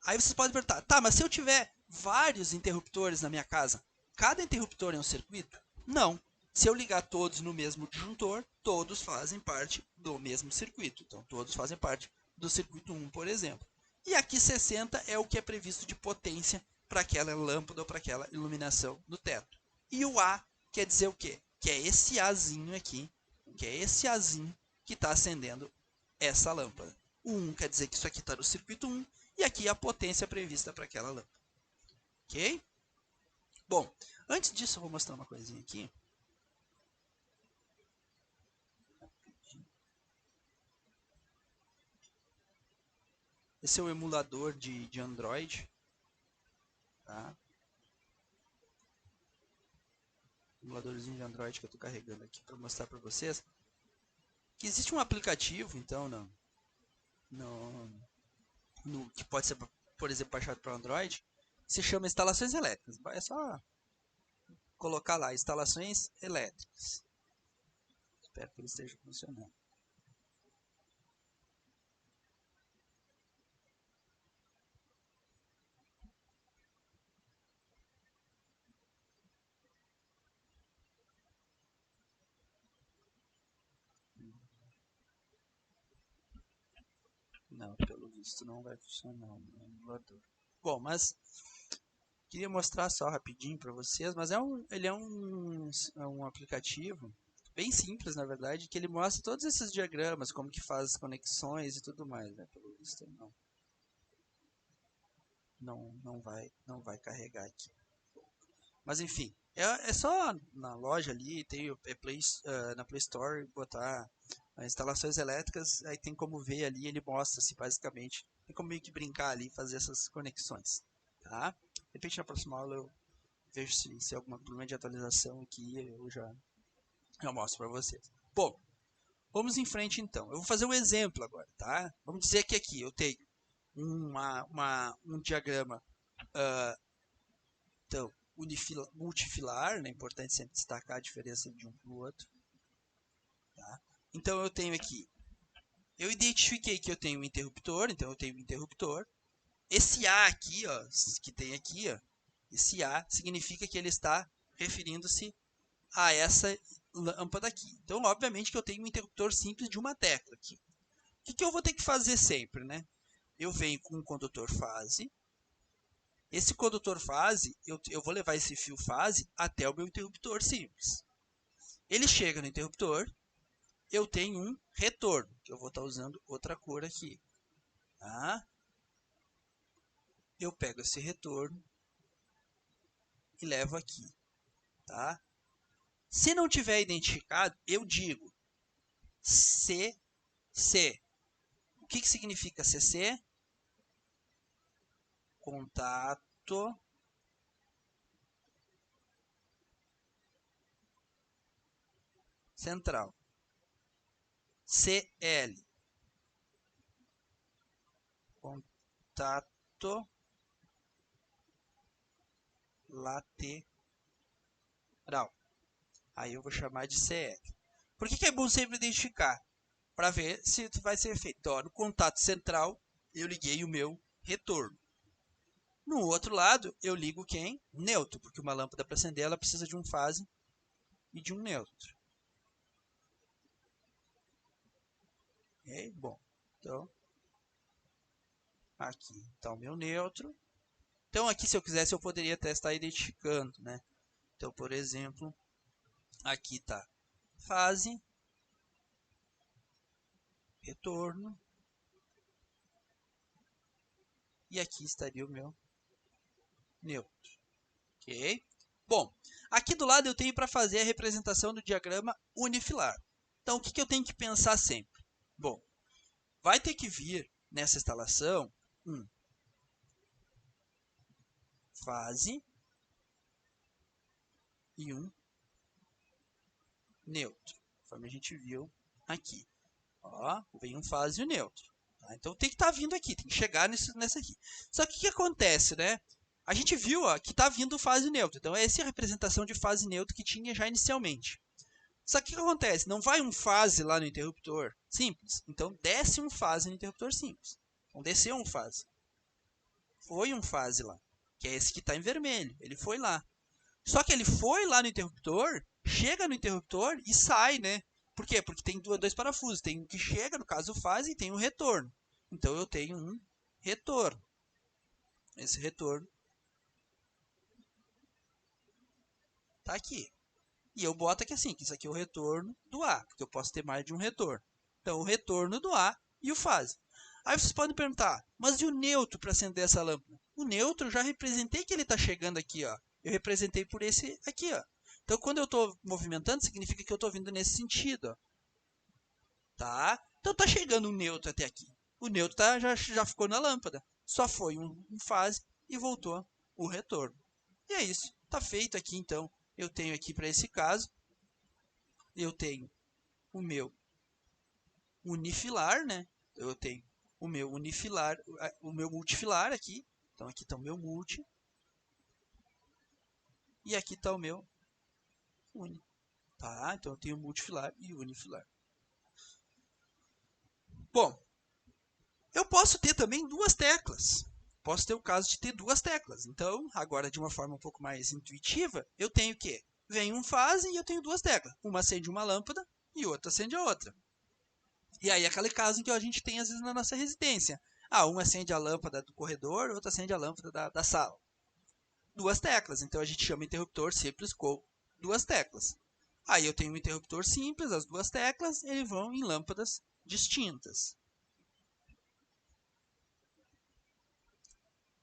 Aí vocês podem perguntar, tá, mas se eu tiver vários interruptores na minha casa, cada interruptor é um circuito? Não. Se eu ligar todos no mesmo disjuntor, todos fazem parte do mesmo circuito. Então, todos fazem parte do circuito 1, por exemplo. E aqui 60 é o que é previsto de potência para aquela lâmpada ou para aquela iluminação no teto. E o A quer dizer o quê? Que é esse Azinho aqui, que é esse Azinho que está acendendo essa lâmpada. O 1 quer dizer que isso aqui está no circuito 1 e aqui a potência prevista para aquela lâmpada. Ok? Bom, antes disso eu vou mostrar uma coisinha aqui. Esse é o emulador de Android. Tá? Emuladorzinho de Android que eu estou carregando aqui para mostrar para vocês. Que existe um aplicativo, então, que pode ser, por exemplo, baixado para Android, que se chama Instalações Elétricas. É só colocar lá, Instalações Elétricas. Espero que ele esteja funcionando. Não, pelo visto não vai funcionar o emulador. Bom, mas queria mostrar só rapidinho para vocês, mas ele é um aplicativo bem simples, na verdade, que ele mostra todos esses diagramas, como que faz as conexões e tudo mais, né? Pelo visto não vai carregar aqui. Mas enfim, é só na loja ali, tem na Play Store, botar instalações elétricas, aí tem como ver ali, ele mostra-se basicamente, tem como meio que brincar ali e fazer essas conexões, tá? De repente na próxima aula eu vejo se é alguma problema de atualização aqui, eu já mostro para vocês. Bom, vamos em frente então. Eu vou fazer um exemplo agora, tá? Vamos dizer que aqui eu tenho um diagrama então, multifilar, né? É importante sempre destacar a diferença de um para o outro. Tá? Então eu tenho aqui, eu identifiquei que eu tenho um interruptor, então eu tenho um interruptor. Esse A aqui, ó, que tem aqui, ó, esse A significa que ele está referindo-se a essa lâmpada aqui. Então, obviamente que eu tenho um interruptor simples de uma tecla aqui. O que eu vou ter que fazer sempre, né? Eu venho com um condutor fase. Esse condutor fase, eu vou levar esse fio fase até o meu interruptor simples. Ele chega no interruptor, eu tenho um retorno, que eu vou estar usando outra cor aqui. Tá? eu pego esse retorno e levo aqui, tá? Se não tiver identificado, eu digo CC. O que significa CC? Contato central. CL. Contato lateral. Aí eu vou chamar de CL. Por que é bom sempre identificar? Para ver se vai ser feito. Então, no contato central, eu liguei o meu retorno. No outro lado, eu ligo quem? Neutro, porque uma lâmpada para acender ela precisa de um fase e de um neutro. Ok? Bom, então, aqui está o meu neutro. Então, aqui, se eu quisesse, eu poderia até estar identificando, né? Então, por exemplo, aqui está fase, retorno, e aqui estaria o meu neutro. Ok? Bom, aqui do lado eu tenho para fazer a representação do diagrama unifilar. Então, o que eu tenho que pensar sempre? Bom, vai ter que vir nessa instalação fase e um neutro, conforme a gente viu aqui. Ó, vem um fase e um neutro. Tá? Então tem que estar vindo aqui, tem que chegar nessa aqui. Só que o que acontece, né? A gente viu ó, que está vindo fase neutra. Então essa é a representação de fase neutra que tinha já inicialmente. Só que o que acontece? Não vai um fase lá no interruptor simples. Então desce um fase no interruptor simples. Então desceu um fase. Foi um fase lá, que é esse que está em vermelho. Ele foi lá. Só que ele foi lá no interruptor, chega no interruptor e sai, né? Por quê? Porque tem dois parafusos. Tem um que chega, no caso fase, e tem um retorno. Então eu tenho um retorno. Esse retorno está aqui. E eu boto aqui assim, que isso aqui é o retorno do A, porque eu posso ter mais de um retorno. Então, o retorno do A e o fase. Aí vocês podem perguntar, mas e o neutro para acender essa lâmpada? O neutro eu já representei que ele está chegando aqui, ó. Eu representei por esse aqui, ó. Então, quando eu estou movimentando, significa que eu estou vindo nesse sentido, ó. Tá? Então, está chegando um neutro até aqui. O neutro já ficou na lâmpada. Só foi um fase e voltou o retorno. E é isso. Está feito aqui, então. Eu tenho aqui para esse caso, eu tenho o meu unifilar, né? Eu tenho o meu unifilar, o meu multifilar aqui. Então aqui está o meu multi. E aqui está o meu uni. Tá? Então eu tenho multifilar e unifilar. Bom, eu posso ter também duas teclas. Posso ter o caso de ter duas teclas. Então, agora de uma forma um pouco mais intuitiva, eu tenho o quê? Vem um fase e eu tenho duas teclas. Uma acende uma lâmpada e outra acende a outra. E aí, aquele caso em que a gente tem, às vezes, na nossa residência. Um acende a lâmpada do corredor, outro acende a lâmpada da sala. Duas teclas. Então, a gente chama interruptor simples com duas teclas. Aí, eu tenho um interruptor simples, as duas teclas, eles vão em lâmpadas distintas.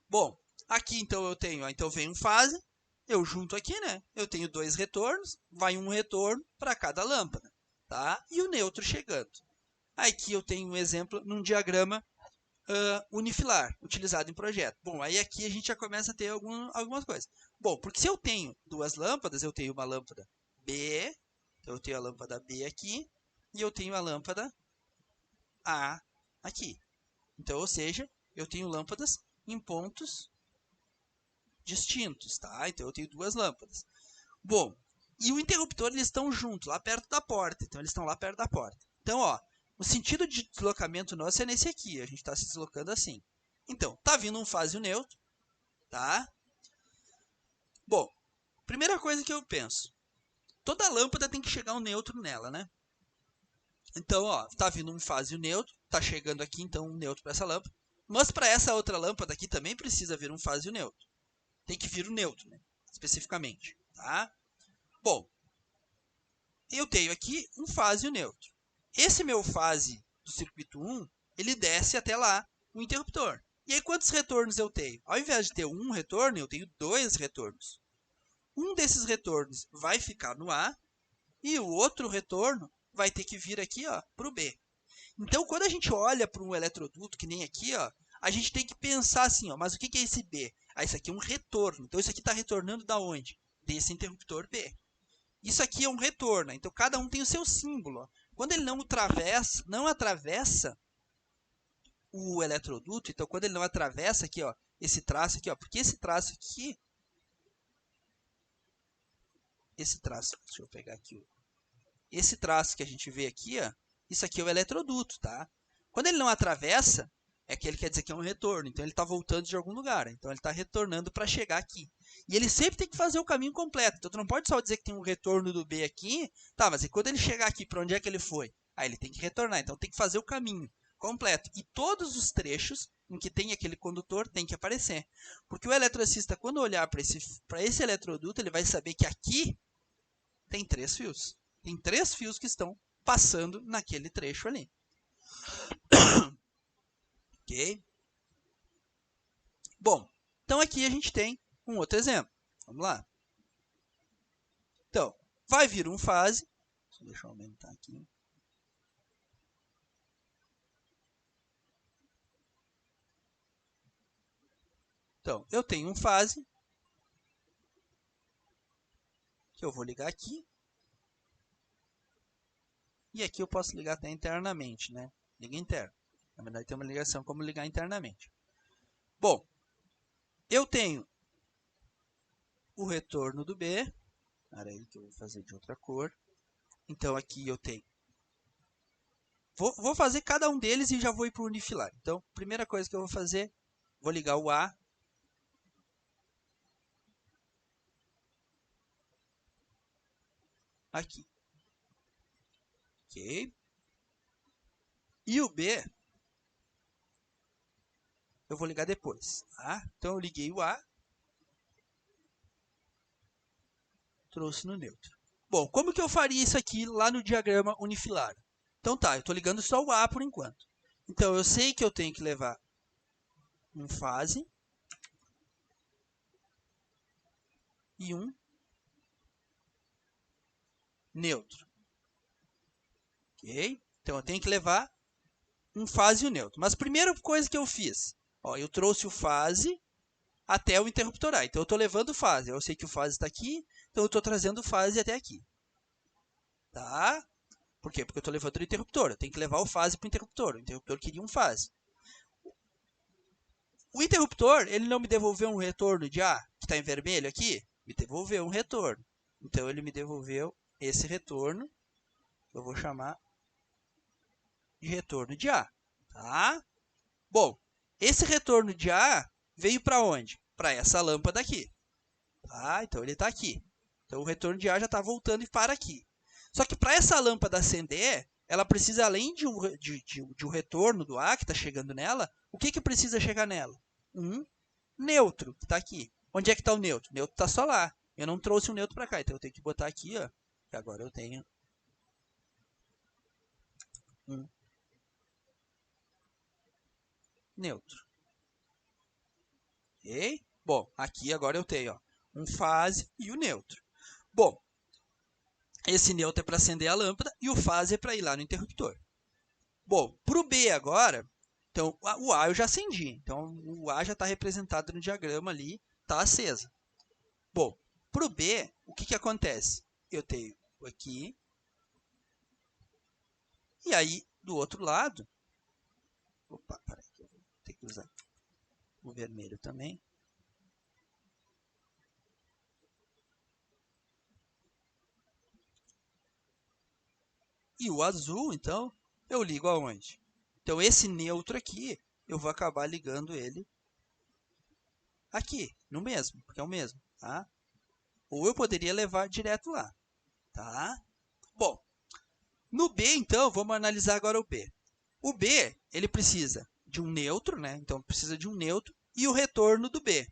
Bom, aqui, então, eu tenho... Então, vem um fase. Eu junto aqui, né? Eu tenho dois retornos. Vai um retorno para cada lâmpada. Tá? E o neutro chegando. Aqui eu tenho um exemplo num diagrama unifilar, utilizado em projeto. Bom, aí aqui a gente já começa a ter algumas coisas. Bom, porque se eu tenho duas lâmpadas, eu tenho uma lâmpada B, então eu tenho a lâmpada B aqui, e eu tenho a lâmpada A aqui. Então, ou seja, eu tenho lâmpadas em pontos distintos, tá? Então eu tenho duas lâmpadas. Bom, e o interruptor eles estão juntos, lá perto da porta. Então eles estão lá perto da porta. Então, ó, o sentido de deslocamento nosso é nesse aqui. A gente está se deslocando assim. Então, tá vindo um fase e um neutro, tá? Bom, primeira coisa que eu penso. Toda lâmpada tem que chegar um neutro nela, né? Então, ó, tá vindo um fase e um neutro. Tá chegando aqui, então, um neutro para essa lâmpada. Mas para essa outra lâmpada aqui também precisa vir um fase e um neutro. Tem que vir o neutro, né? Especificamente, tá? Bom, eu tenho aqui um fase e um neutro. Esse meu fase do circuito 1, ele desce até lá o interruptor. E aí, quantos retornos eu tenho? Ao invés de ter um retorno, eu tenho 2 retornos. Um desses retornos vai ficar no A e o outro retorno vai ter que vir aqui para o B. Então, quando a gente olha para um eletroduto, que nem aqui, ó, a gente tem que pensar assim, ó, mas o que é esse B? Ah, isso aqui é um retorno. Então, isso aqui está retornando da onde? Desse interruptor B. Isso aqui é um retorno. Então, cada um tem o seu símbolo. Ó. Quando ele não atravessa o eletroduto, então, quando ele não atravessa aqui, ó, esse traço aqui, ó, porque esse traço aqui, deixa eu pegar aqui, esse traço que a gente vê aqui, ó, isso aqui é o eletroduto, tá? Quando ele não atravessa, é que ele quer dizer que é um retorno. Então, ele está voltando de algum lugar. Então, ele está retornando para chegar aqui. E ele sempre tem que fazer o caminho completo. Então, tu não pode só dizer que tem um retorno do B aqui. Tá, mas e quando ele chegar aqui, para onde é que ele foi? Aí, ele tem que retornar. Então, tem que fazer o caminho completo. E todos os trechos em que tem aquele condutor tem que aparecer. Porque o eletricista, quando olhar para esse eletroduto, ele vai saber que aqui tem 3 fios. Tem 3 fios que estão passando naquele trecho ali. Ok? Bom, então aqui a gente tem um outro exemplo. Vamos lá. Então, vai vir um fase. Deixa eu aumentar aqui. Então, eu tenho um fase que eu vou ligar aqui. E aqui eu posso ligar até internamente, né? Liga interno. Na verdade, tem uma ligação como ligar internamente. Bom, eu tenho o retorno do B. Peraí que eu vou fazer de outra cor. Então, aqui eu tenho... Vou fazer cada um deles e já vou ir para o unifilar. Então, primeira coisa que eu vou fazer, vou ligar o A. Aqui. Ok? E o B, eu vou ligar depois. Tá? Então, eu liguei o A. Trouxe no neutro. Bom, como que eu faria isso aqui lá no diagrama unifilar? Então tá, eu estou ligando só o A por enquanto. Então, eu sei que eu tenho que levar um fase e um neutro. Ok? Então, eu tenho que levar um fase e um neutro. Mas a primeira coisa que eu fiz, ó, eu trouxe o fase até o interruptor A. Então, eu estou levando fase. Eu sei que o fase está aqui, então eu estou trazendo fase até aqui. Tá? Por quê? Porque eu estou levando o interruptor. Eu tenho que levar o fase para o interruptor. O interruptor queria um fase. O interruptor, ele não me devolveu um retorno de A, que está em vermelho aqui? Me devolveu um retorno. Então, ele me devolveu esse retorno, que eu vou chamar de retorno de A. Tá? Bom, esse retorno de A veio para onde? Para essa lâmpada aqui. Tá? Então, ele está aqui. Então, o retorno de A já está voltando e para aqui. Só que para essa lâmpada acender, ela precisa, além de um retorno do A que está chegando nela, o que precisa chegar nela? Um neutro, que está aqui. Onde é que está o neutro? O neutro está só lá. Eu não trouxe o neutro para cá, então eu tenho que botar aqui, ó, que agora eu tenho um neutro. Ok? Bom, aqui agora eu tenho ó, um fase e o neutro. Bom, esse neutro é para acender a lâmpada e o fase é para ir lá no interruptor. Bom, para o B agora, então o A eu já acendi. Então o A já está representado no diagrama ali, está acesa. Bom, para o B, o que acontece? Eu tenho aqui, e aí do outro lado, opa, peraí, eu vou ter que usar o vermelho também. E o azul, então, eu ligo aonde? Então, esse neutro aqui, eu vou acabar ligando ele aqui, no mesmo, porque é o mesmo, tá? Ou eu poderia levar direto lá, tá? Bom, no B, então, vamos analisar agora o B. O B, ele precisa de um neutro, né? Então, precisa de um neutro e o retorno do B,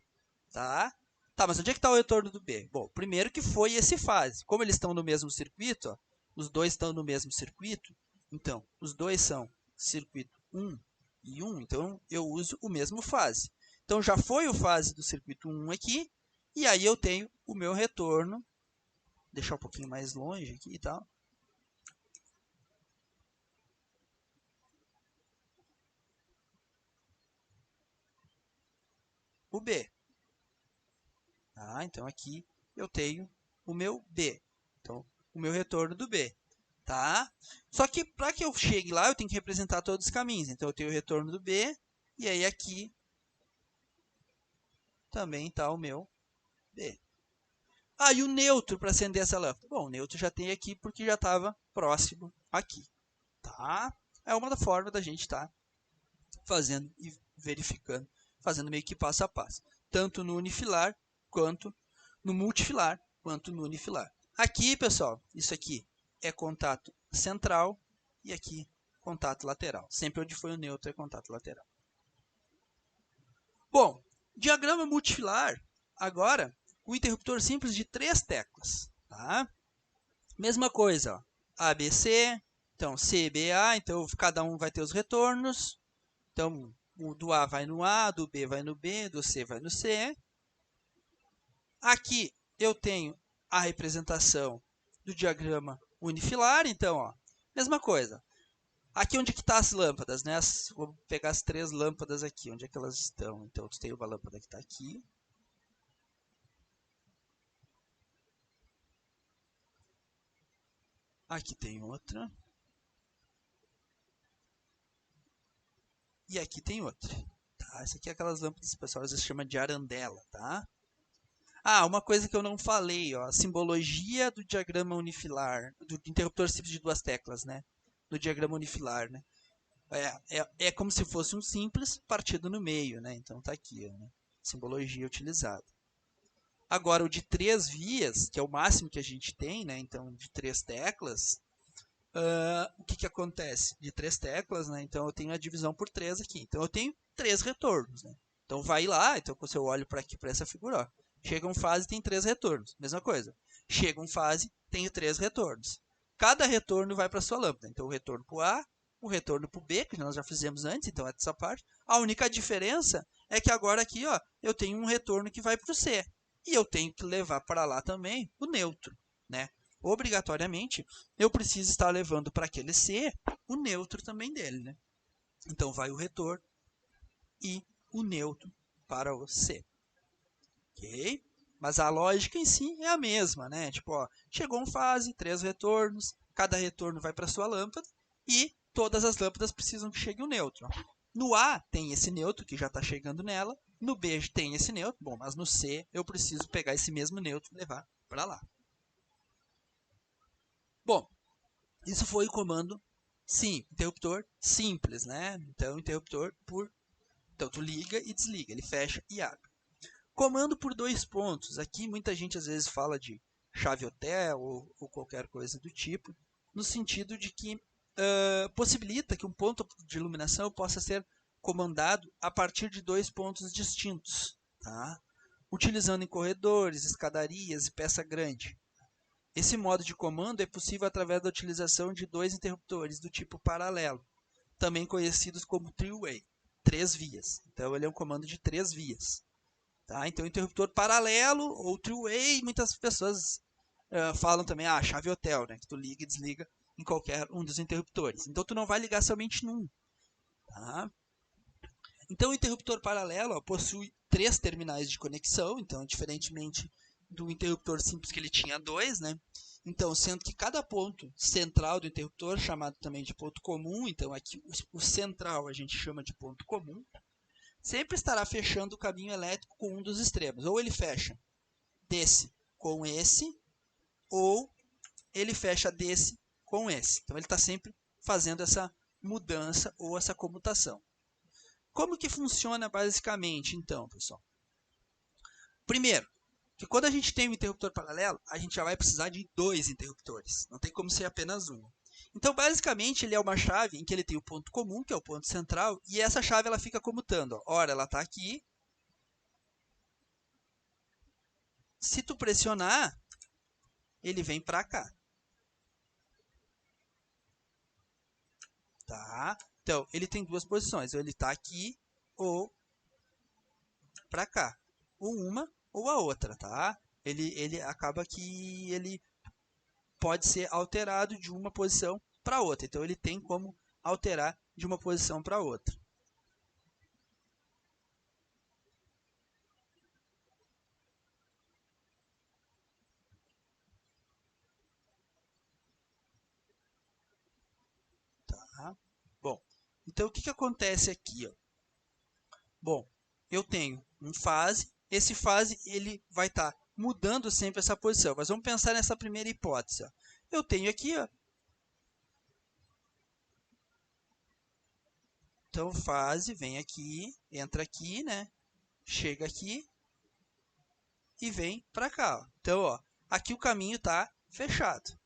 tá? Tá, mas onde é que está o retorno do B? Bom, primeiro que foi esse fase. Como eles estão no mesmo circuito, ó, os dois estão no mesmo circuito, então, os dois são circuito 1 e 1. Então, eu uso o mesmo fase. Então, já foi o fase do circuito 1 aqui, e aí eu tenho o meu retorno. Deixar um pouquinho mais longe aqui e tal. O B. Tá? Então, aqui eu tenho o meu B. Então, o meu retorno do B. Tá? Só que para que eu chegue lá, eu tenho que representar todos os caminhos. Então, eu tenho o retorno do B, e aí aqui também está o meu B. Ah, e o neutro para acender essa lâmpada? Bom, o neutro já tem aqui porque já estava próximo aqui. Tá? É uma forma da gente estar fazendo e verificando, fazendo meio que passo a passo. Tanto no unifilar, quanto no multifilar, quanto no unifilar. Aqui, pessoal, isso aqui é contato central e aqui contato lateral. Sempre onde foi o neutro é contato lateral. Bom, diagrama multifilar, agora, o interruptor simples de 3 teclas. Tá? Mesma coisa, ó, ABC, então CBA, então cada um vai ter os retornos. Então, o do A vai no A, do B vai no B, do C vai no C. Aqui eu tenho a representação do diagrama unifilar, então, ó, mesma coisa. Aqui onde que estão as lâmpadas, né? Vou pegar as 3 lâmpadas aqui, onde é que elas estão? Então, eu tenho uma lâmpada que está aqui. Aqui tem outra. E aqui tem outra. Tá? Essa aqui é aquelas lâmpadas que o pessoal às vezes chama de arandela, tá? Ah, uma coisa que eu não falei, ó, a simbologia do diagrama unifilar, do interruptor simples de 2 teclas, né? Do diagrama unifilar, né? É como se fosse um simples partido no meio, né? Então tá aqui, ó, né? Simbologia utilizada. Agora, o de 3 vias, que é o máximo que a gente tem, né? Então, de 3 teclas, o que acontece? De 3 teclas, né? Então, eu tenho a divisão por 3 aqui. Então, eu tenho 3 retornos, né? Então, vai lá, então, se eu olho para aqui, para essa figura, ó, chega um fase, tem 3 retornos. Mesma coisa. Chega um fase, tenho 3 retornos. Cada retorno vai para sua lâmpada. Então, o retorno para o A, o retorno para o B, que nós já fizemos antes, então é dessa parte. A única diferença é que agora aqui, ó, eu tenho um retorno que vai para o C. E eu tenho que levar para lá também o neutro, né? Obrigatoriamente, eu preciso estar levando para aquele C o neutro também dele, né? Então, vai o retorno e o neutro para o C. Ok? Mas a lógica em si é a mesma, né? Tipo, ó, chegou uma fase, 3 retornos, cada retorno vai para sua lâmpada e todas as lâmpadas precisam que chegue o neutro. No A tem esse neutro que já está chegando nela, no B tem esse neutro, bom, mas no C eu preciso pegar esse mesmo neutro e levar para lá. Bom, isso foi o comando sim, interruptor simples, né? Então, interruptor por... Então, tu liga e desliga, ele fecha e abre. Comando por 2 pontos. Aqui muita gente às vezes fala de chave hotel ou qualquer coisa do tipo, no sentido de que possibilita que um ponto de iluminação possa ser comandado a partir de 2 pontos distintos, tá? Utilizando em corredores, escadarias e peça grande. Esse modo de comando é possível através da utilização de 2 interruptores do tipo paralelo, também conhecidos como three-way, 3 vias. Então, ele é um comando de 3 vias. Tá? Então, interruptor paralelo ou three-way, muitas pessoas falam também, chave hotel, né? Que tu liga e desliga em qualquer um dos interruptores. Então, tu não vai ligar somente num. Tá? Então, o interruptor paralelo possui 3 terminais de conexão, então, diferentemente do interruptor simples que ele tinha 2, né? Então, sendo que cada ponto central do interruptor, chamado também de ponto comum, então aqui o central a gente chama de ponto comum, sempre estará fechando o caminho elétrico com um dos extremos. Ou ele fecha desse com esse, ou ele fecha desse com esse. Então, ele está sempre fazendo essa mudança ou essa comutação. Como que funciona basicamente, então, pessoal? Primeiro, que quando a gente tem um interruptor paralelo, a gente já vai precisar de 2 interruptores. Não tem como ser apenas um. Então, basicamente, ele é uma chave em que ele tem o ponto comum, que é o ponto central, e essa chave ela fica comutando. Ora, ela está aqui. Se tu pressionar, ele vem para cá. Tá? Então, ele tem duas posições, ou ele está aqui ou para cá, ou uma ou a outra, tá? Ele acaba que ele pode ser alterado de uma posição para outra. Então, ele tem como alterar de uma posição para outra. Tá? Bom, então o que acontece aqui? Ó? Bom, eu tenho um fase, esse fase ele vai estar mudando sempre essa posição. Mas vamos pensar nessa primeira hipótese. Ó. Eu tenho aqui, ó, então fase vem aqui, entra aqui, né? Chega aqui e vem para cá. Ó. Então, ó, aqui o caminho está fechado,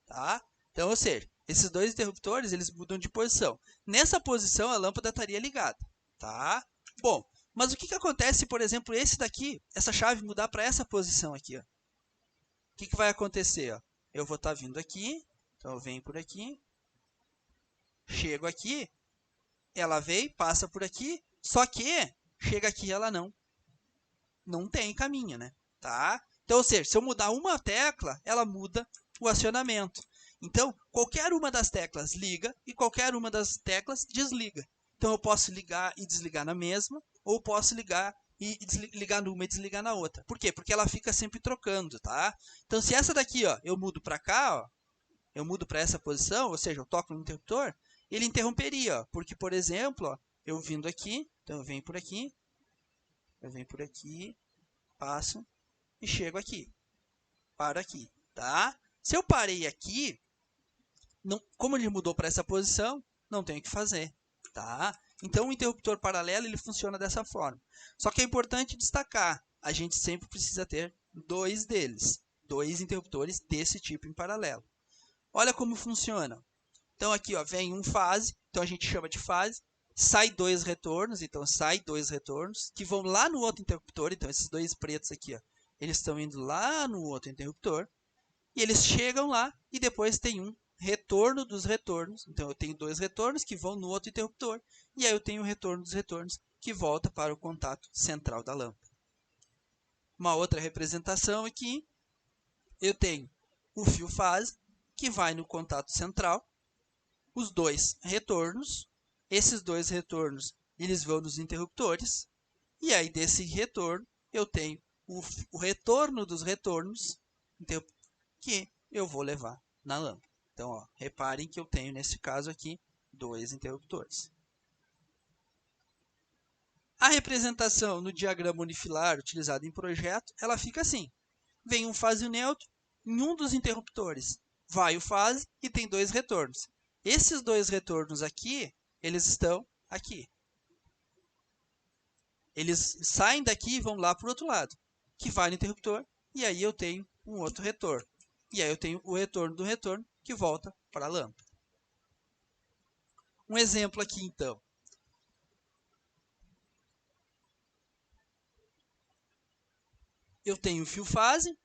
tá? Então, ou seja, esses dois interruptores eles mudam de posição. Nessa posição a lâmpada estaria ligada, tá? Bom, mas o que acontece se, por exemplo, esse daqui, essa chave mudar para essa posição aqui? Ó? O que vai acontecer? Ó? Eu vou estar vindo aqui, então eu venho por aqui, chego aqui, ela veio, passa por aqui, só que chega aqui e ela não tem caminho, né? Tá? Então, ou seja, se eu mudar uma tecla, ela muda o acionamento. Então, qualquer uma das teclas liga e qualquer uma das teclas desliga. Então, eu posso ligar e desligar na mesma, ou posso ligar e ligar numa e desligar na outra. Por quê? Porque ela fica sempre trocando, tá? Então, se essa daqui, ó, eu mudo para cá, ó, eu mudo para essa posição, ou seja, eu toco no interruptor, ele interromperia, ó, porque, por exemplo, ó, eu vindo aqui, então eu venho por aqui, passo e chego aqui, paro aqui, tá? Se eu parei aqui, não, como ele mudou para essa posição, não tenho o que fazer, tá? Então, o interruptor paralelo ele funciona dessa forma. Só que é importante destacar, a gente sempre precisa ter dois deles, dois interruptores desse tipo em paralelo. Olha como funciona. Então, aqui ó, vem um fase, então a gente chama de fase, sai dois retornos, então sai dois retornos, que vão lá no outro interruptor, então esses dois pretos aqui, ó, eles estão indo lá no outro interruptor, e eles chegam lá e depois tem um retorno dos retornos. Então eu tenho dois retornos que vão no outro interruptor, e aí eu tenho o retorno dos retornos que volta para o contato central da lâmpada. Uma outra representação aqui, eu tenho o fio fase, que vai no contato central, os dois retornos, esses dois retornos eles vão nos interruptores, e aí desse retorno eu tenho o retorno dos retornos, que eu vou levar na lâmpada. Então, ó, reparem que eu tenho, nesse caso aqui, dois interruptores. A representação no diagrama unifilar utilizado em projeto, ela fica assim. Vem um fase neutro, em um dos interruptores vai o fase e tem dois retornos. Esses dois retornos aqui, eles estão aqui. Eles saem daqui e vão lá para o outro lado, que vai no interruptor, e aí eu tenho um outro retorno. E aí eu tenho o retorno do retorno, que volta para a lâmpada. Um exemplo aqui, então. Eu tenho o fio fase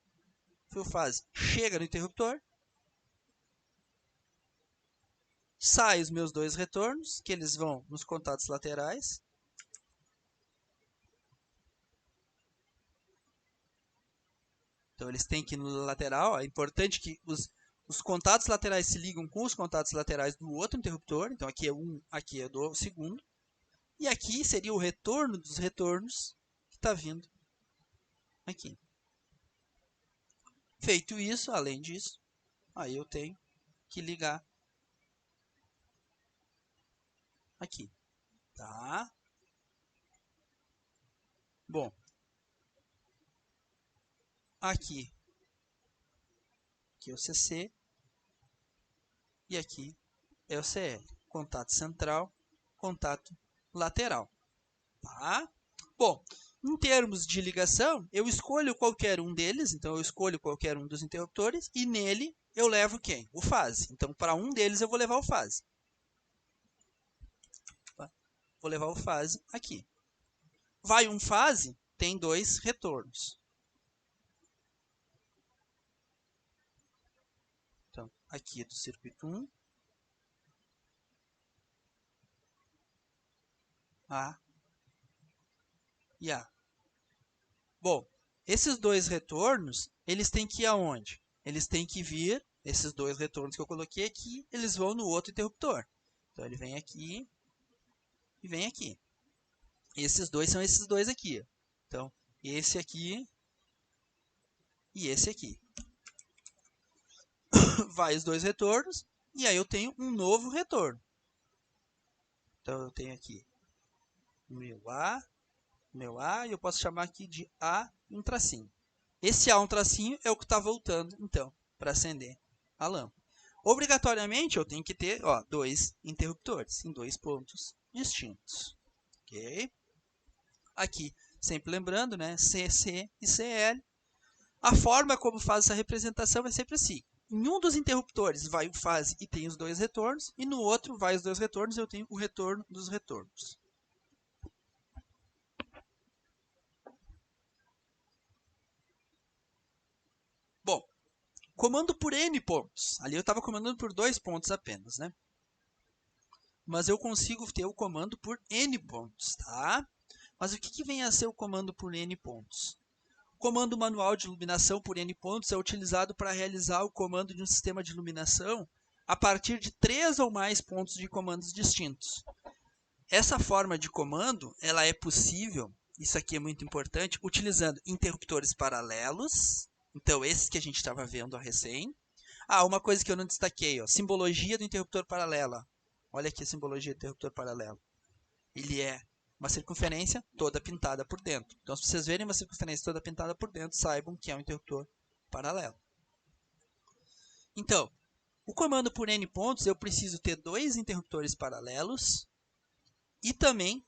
chega no interruptor, sai os meus dois retornos, que eles vão nos contatos laterais. Então, eles têm que ir no lateral. Ó, é importante que os contatos laterais se ligam com os contatos laterais do outro interruptor. Então, aqui é um, aqui é do segundo. E aqui seria o retorno dos retornos que está vindo aqui. Feito isso, além disso, aí eu tenho que ligar aqui. Tá? Bom, aqui é o CC e aqui é o CL. Contato central, contato lateral. Tá? Bom, em termos de ligação, eu escolho qualquer um deles, então eu escolho qualquer um dos interruptores e nele eu levo quem? O fase. Então, para um deles eu vou levar o fase. Vou levar o fase aqui. Vai um fase, tem dois retornos. Então, aqui é do circuito 1. A e A. Bom, esses dois retornos, eles têm que ir aonde? Eles têm que vir, esses dois retornos que eu coloquei aqui, eles vão no outro interruptor. Então, ele vem aqui e vem aqui. Esses dois são esses dois aqui. Então, esse aqui e esse aqui. Vai os dois retornos, e aí eu tenho um novo retorno. Então, eu tenho aqui o meu A, e eu posso chamar aqui de A um tracinho. Esse A um tracinho é o que está voltando, então, para acender a lâmpada. Obrigatoriamente, eu tenho que ter dois interruptores em dois pontos distintos. Ok? Aqui, sempre lembrando, né? CC e CL. A forma como faz essa representação é sempre assim. Em um dos interruptores vai o fase e tem os dois retornos, e no outro vai os dois retornos e eu tenho o retorno dos retornos. Bom, comando por N pontos. Ali eu estava comandando por 2 pontos apenas, né? Mas eu consigo ter o comando por N pontos, tá? Mas o que vem a ser o comando por N pontos? O comando manual de iluminação por N pontos é utilizado para realizar o comando de um sistema de iluminação a partir de 3 ou mais pontos de comandos distintos. Essa forma de comando ela é possível, isso aqui é muito importante, utilizando interruptores paralelos. Então, esses que a gente estava vendo a recém. Uma coisa que eu não destaquei, simbologia do interruptor paralelo. Olha aqui a simbologia do interruptor paralelo. Ele é uma circunferência toda pintada por dentro. Então, se vocês verem uma circunferência toda pintada por dentro, saibam que é um interruptor paralelo. Então, o comando por N pontos, eu preciso ter 2 interruptores paralelos e também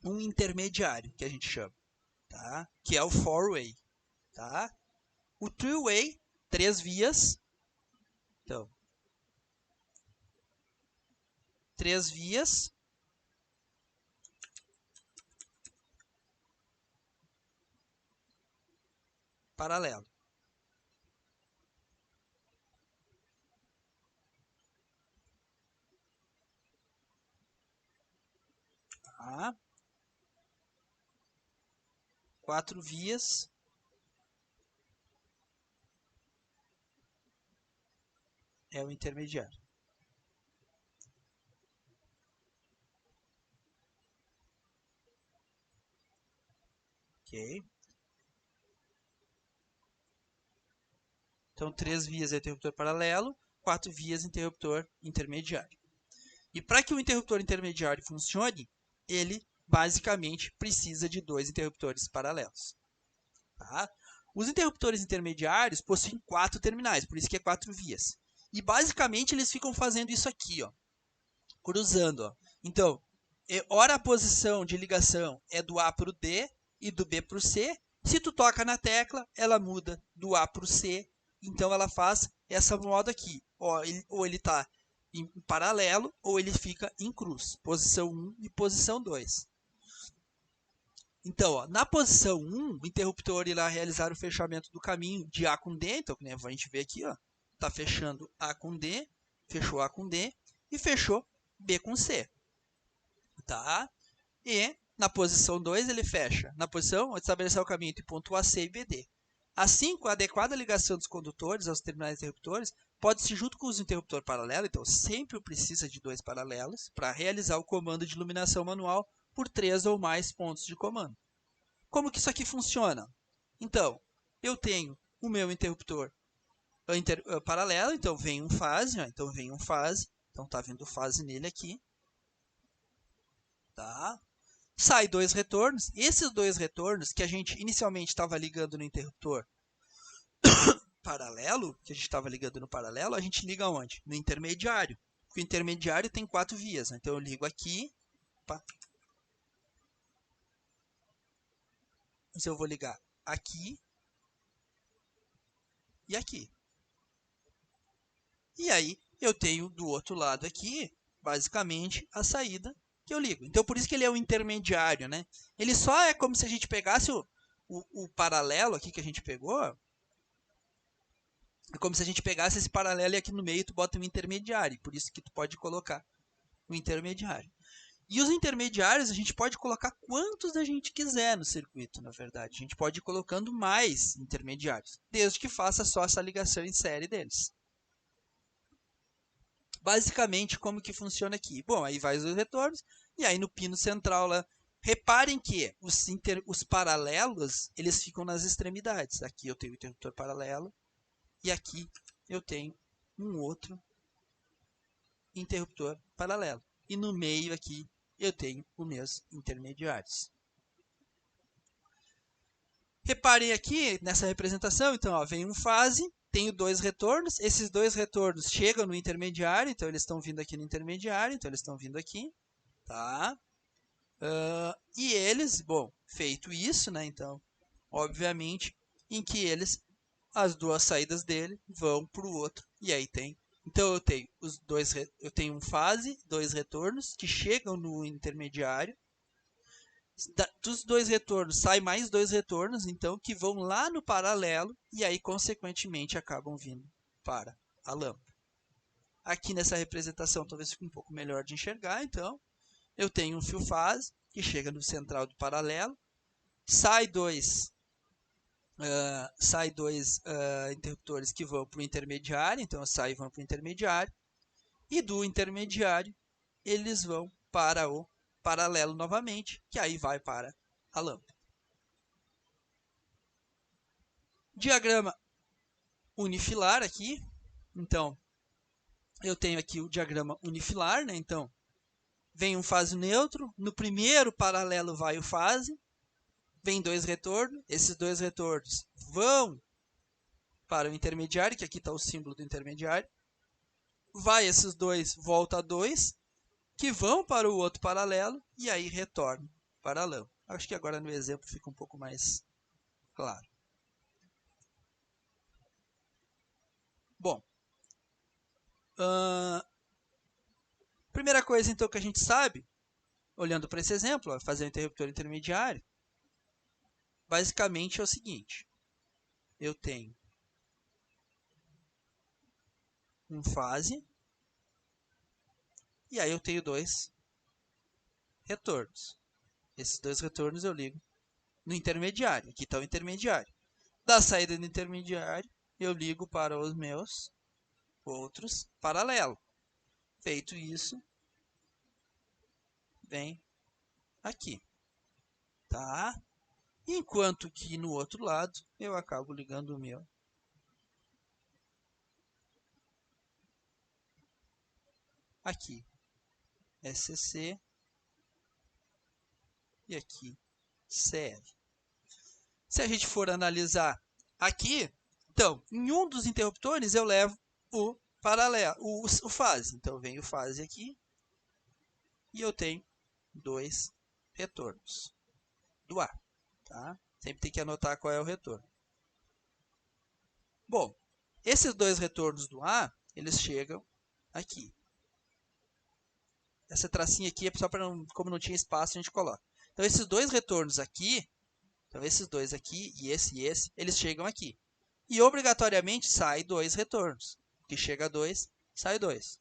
um intermediário, que a gente chama, tá? Que é o four-way. Tá? O three-way, 3 vias. Então, 3 vias. Paralelo. Tá? 4 vias. É o intermediário. Ok? Então, 3 vias é interruptor paralelo, 4 vias interruptor intermediário. E para que o interruptor intermediário funcione, ele basicamente precisa de 2 interruptores paralelos. Tá? Os interruptores intermediários possuem 4 terminais, por isso que é 4 vias. E basicamente eles ficam fazendo isso aqui, cruzando. Então, ora a posição de ligação é do A para o D e do B para o C. Se tu toca na tecla, ela muda do A para o C. Então, ela faz essa moda aqui. Ou ele está em paralelo, ou ele fica em cruz. Posição 1 e posição 2. Então, na posição 1, o interruptor irá realizar o fechamento do caminho de A com D. Então, a gente vê aqui, está fechando A com D, fechou A com D e fechou B com C. Tá? E na posição 2 ele fecha. Na posição onde estabelecer o caminho entre ponto A, C e BD. Assim, com a adequada ligação dos condutores aos terminais interruptores, pode-se junto com os interruptor paralelo, então sempre precisa de 2 paralelos, para realizar o comando de iluminação manual por 3 ou mais pontos de comando. Como que isso aqui funciona? Então, eu tenho o meu interruptor paralelo, então vem um fase, então está vindo fase nele aqui. Tá? Sai 2 retornos. Esses 2 retornos que a gente inicialmente estava ligando no interruptor paralelo, a gente liga onde? No intermediário. Porque o intermediário tem 4 vias. Então, eu ligo aqui. Então, eu vou ligar aqui e aqui. E aí, eu tenho do outro lado aqui, basicamente, a saída que eu ligo. Então, por isso que ele é o intermediário, né? Ele só é como se a gente pegasse o paralelo aqui que a gente pegou. É como se a gente pegasse esse paralelo e aqui no meio tu bota um intermediário. Por isso que tu pode colocar o intermediário. E os intermediários a gente pode colocar quantos a gente quiser no circuito, na verdade. A gente pode ir colocando mais intermediários, desde que faça só essa ligação em série deles. Basicamente, como que funciona aqui? Bom, aí vai os retornos, e aí no pino central lá, reparem que os paralelos, eles ficam nas extremidades. Aqui eu tenho o interruptor paralelo, e aqui eu tenho um outro interruptor paralelo. E no meio aqui eu tenho os meus intermediários. Reparem aqui nessa representação, então, ó, vem um fase, tenho dois retornos, esses dois retornos chegam no intermediário, então eles estão vindo aqui no intermediário, então eles estão vindo aqui, tá? E eles, bom, feito isso, né, então, obviamente, em que eles, as duas saídas dele vão para o outro, e aí tem, então eu tenho eu tenho um fase, dois retornos, que chegam no intermediário, dos dois retornos, sai mais dois retornos, então, que vão lá no paralelo e aí, consequentemente, acabam vindo para a lâmpada. Aqui nessa representação, talvez fique um pouco melhor de enxergar, então, eu tenho um fio fase que chega no central do paralelo, sai dois interruptores que vão para o intermediário, então eu saio e vão para o intermediário, e do intermediário eles vão para o paralelo novamente, que aí vai para a lâmpada. Diagrama unifilar aqui. Então, eu tenho aqui o diagrama unifilar, né? Então, vem um fase neutro. No primeiro paralelo vai o fase. Vem dois retornos. Esses dois retornos vão para o intermediário, que aqui está o símbolo do intermediário. Vai esses dois, volta a dois, que vão para o outro paralelo e aí retornam para a lâmpada. Acho que agora no exemplo fica um pouco mais claro. Bom, primeira coisa então que a gente sabe, olhando para esse exemplo, ó, fazer um interruptor intermediário, basicamente é o seguinte, eu tenho um fase, e aí eu tenho dois retornos. Esses dois retornos eu ligo no intermediário, aqui está o intermediário. Da saída do intermediário, eu ligo para os meus outros paralelos. Feito isso, vem aqui, tá? Enquanto que no outro lado, eu acabo ligando o meu aqui, SCC, e aqui, CL. Se a gente for analisar aqui, então, em um dos interruptores eu levo o paralelo, o fase. Então, vem o fase aqui e eu tenho dois retornos do A. Tá? Sempre tem que anotar qual é o retorno. Bom, esses dois retornos do A, eles chegam aqui. Essa tracinha aqui é só para, como não tinha espaço, a gente coloca. Então, esses dois retornos aqui, então esses dois aqui e esse, eles chegam aqui. E obrigatoriamente sai dois retornos. Que chega a 2, sai 2.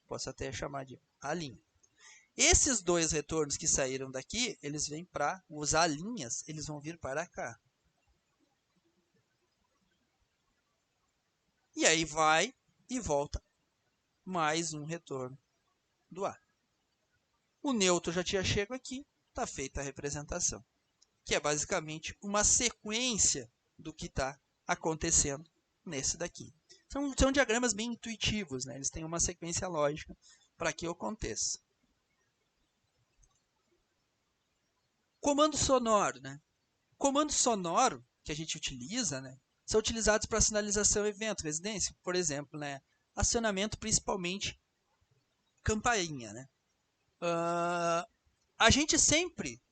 Posso até chamar de A'. Esses dois retornos que saíram daqui, eles vêm para os A'linhas, eles vão vir para cá. E aí vai e volta mais um retorno do A. O neutro já tinha chego aqui, está feita a representação, que é basicamente uma sequência do que está acontecendo nesse daqui. São diagramas bem intuitivos, né? Eles têm uma sequência lógica para que aconteça. Comando sonoro, né? Comando sonoro que a gente utiliza, né, são utilizados para sinalização evento, residência, por exemplo, né, acionamento principalmente campainha, né. A gente sempre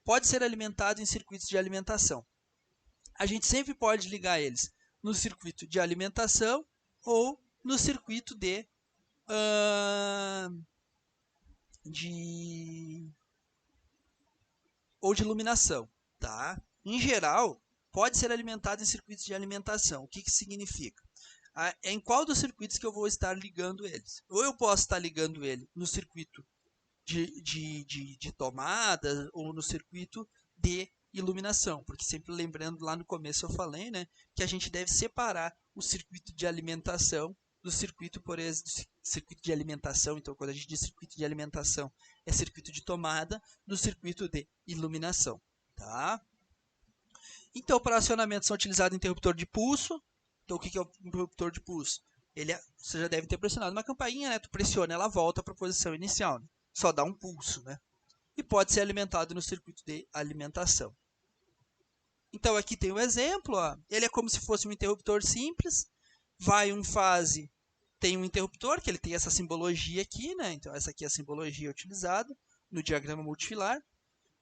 pode ser alimentado em circuitos de alimentação. A gente sempre pode ligar eles no circuito de alimentação ou no circuito de iluminação, tá? Em geral, pode ser alimentado em circuitos de alimentação. O que significa? Em qual dos circuitos que eu vou estar ligando eles? Ou eu posso estar ligando ele no circuito de tomada ou no circuito de iluminação, porque sempre lembrando lá no começo eu falei, né, que a gente deve separar o circuito de alimentação do circuito, por exemplo, circuito de alimentação. Então, quando a gente diz circuito de alimentação, é circuito de tomada, do circuito de iluminação, tá? Então, para acionamento são utilizados interruptor de pulso. Então, o que é o interruptor de pulso? Você já deve ter pressionado uma campainha, né? Tu pressiona, ela volta para a posição inicial, né? Só dá um pulso, né? E pode ser alimentado no circuito de alimentação. Então, aqui tem o exemplo, ó. Ele é como se fosse um interruptor simples. Vai um fase, tem um interruptor, que ele tem essa simbologia aqui, né? Então, essa aqui é a simbologia utilizada no diagrama multifilar.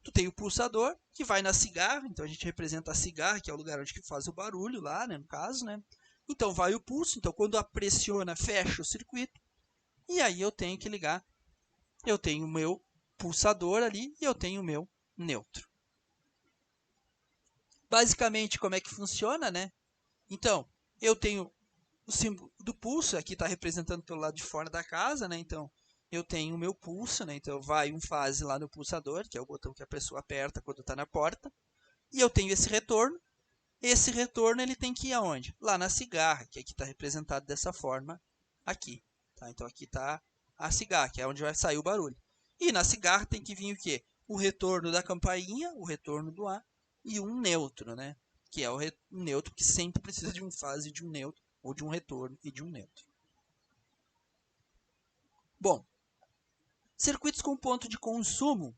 Tu tem o pulsador, que vai na cigarra, então a gente representa a cigarra, que é o lugar onde faz o barulho lá, né, no caso, né? Então vai o pulso, então quando a pressiona, fecha o circuito, e aí eu tenho que ligar, eu tenho o meu pulsador ali e eu tenho o meu neutro. Basicamente, como é que funciona, né? Então, eu tenho o símbolo do pulso, aqui está representando pelo lado de fora da casa, né? Então, eu tenho o meu pulso, né? Então vai um fase lá no pulsador, que é o botão que a pessoa aperta quando está na porta, e eu tenho esse retorno. Esse retorno ele tem que ir aonde? Lá na cigarra, que aqui está representado dessa forma aqui. Tá? Então aqui está a cigarra, que é onde vai sair o barulho. E na cigarra tem que vir o quê? O retorno da campainha, o retorno do ar e um neutro, né? Que é o neutro que sempre precisa de um fase de um neutro, ou de um retorno e de um neutro. Bom, circuitos com ponto de consumo,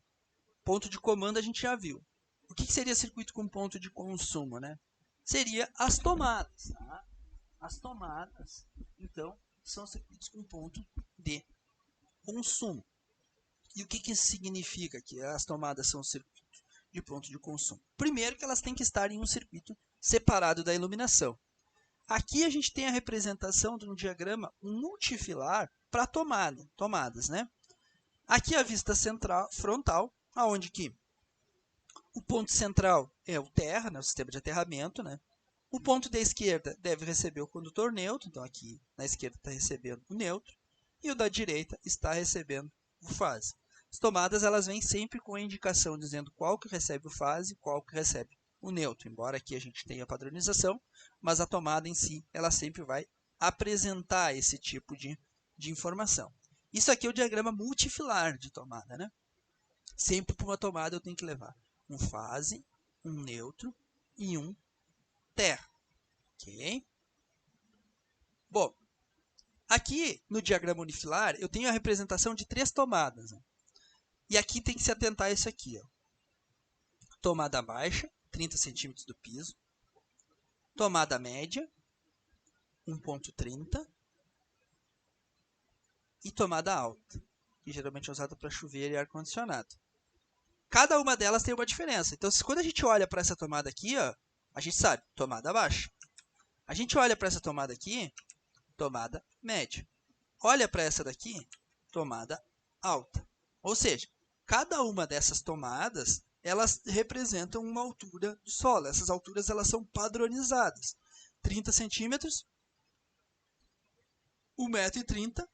ponto de comando a gente já viu. O que seria circuito com ponto de consumo, né? Seria as tomadas, tá? As tomadas, então, são circuitos com ponto de consumo. E o que isso significa que as tomadas são circuitos de ponto de consumo? Primeiro que elas têm que estar em um circuito separado da iluminação. Aqui a gente tem a representação de um diagrama multifilar para tomadas, né? Aqui a vista central, frontal, aonde que o ponto central é o terra, né, o sistema de aterramento, né? O ponto da esquerda deve receber o condutor neutro, então aqui na esquerda está recebendo o neutro, e o da direita está recebendo o fase. As tomadas elas vêm sempre com a indicação dizendo qual que recebe o fase e qual que recebe o neutro, embora aqui a gente tenha a padronização, mas a tomada em si ela sempre vai apresentar esse tipo de informação. Isso aqui é o diagrama multifilar de tomada, né? Sempre para uma tomada eu tenho que levar um fase, um neutro e um terra. Ok? Bom, aqui no diagrama unifilar eu tenho a representação de 3 tomadas. Né? E aqui tem que se atentar a isso aqui. Ó. Tomada baixa, 30 centímetros do piso. Tomada média, 1,30. E tomada alta, que geralmente é usada para chuveiro e ar-condicionado. Cada uma delas tem uma diferença. Então, quando a gente olha para essa tomada aqui, ó, a gente sabe, tomada baixa. A gente olha para essa tomada aqui, tomada média. Olha para essa daqui, tomada alta. Ou seja, cada uma dessas tomadas, elas representam uma altura do solo. Essas alturas elas são padronizadas. 30 centímetros, 1,30 m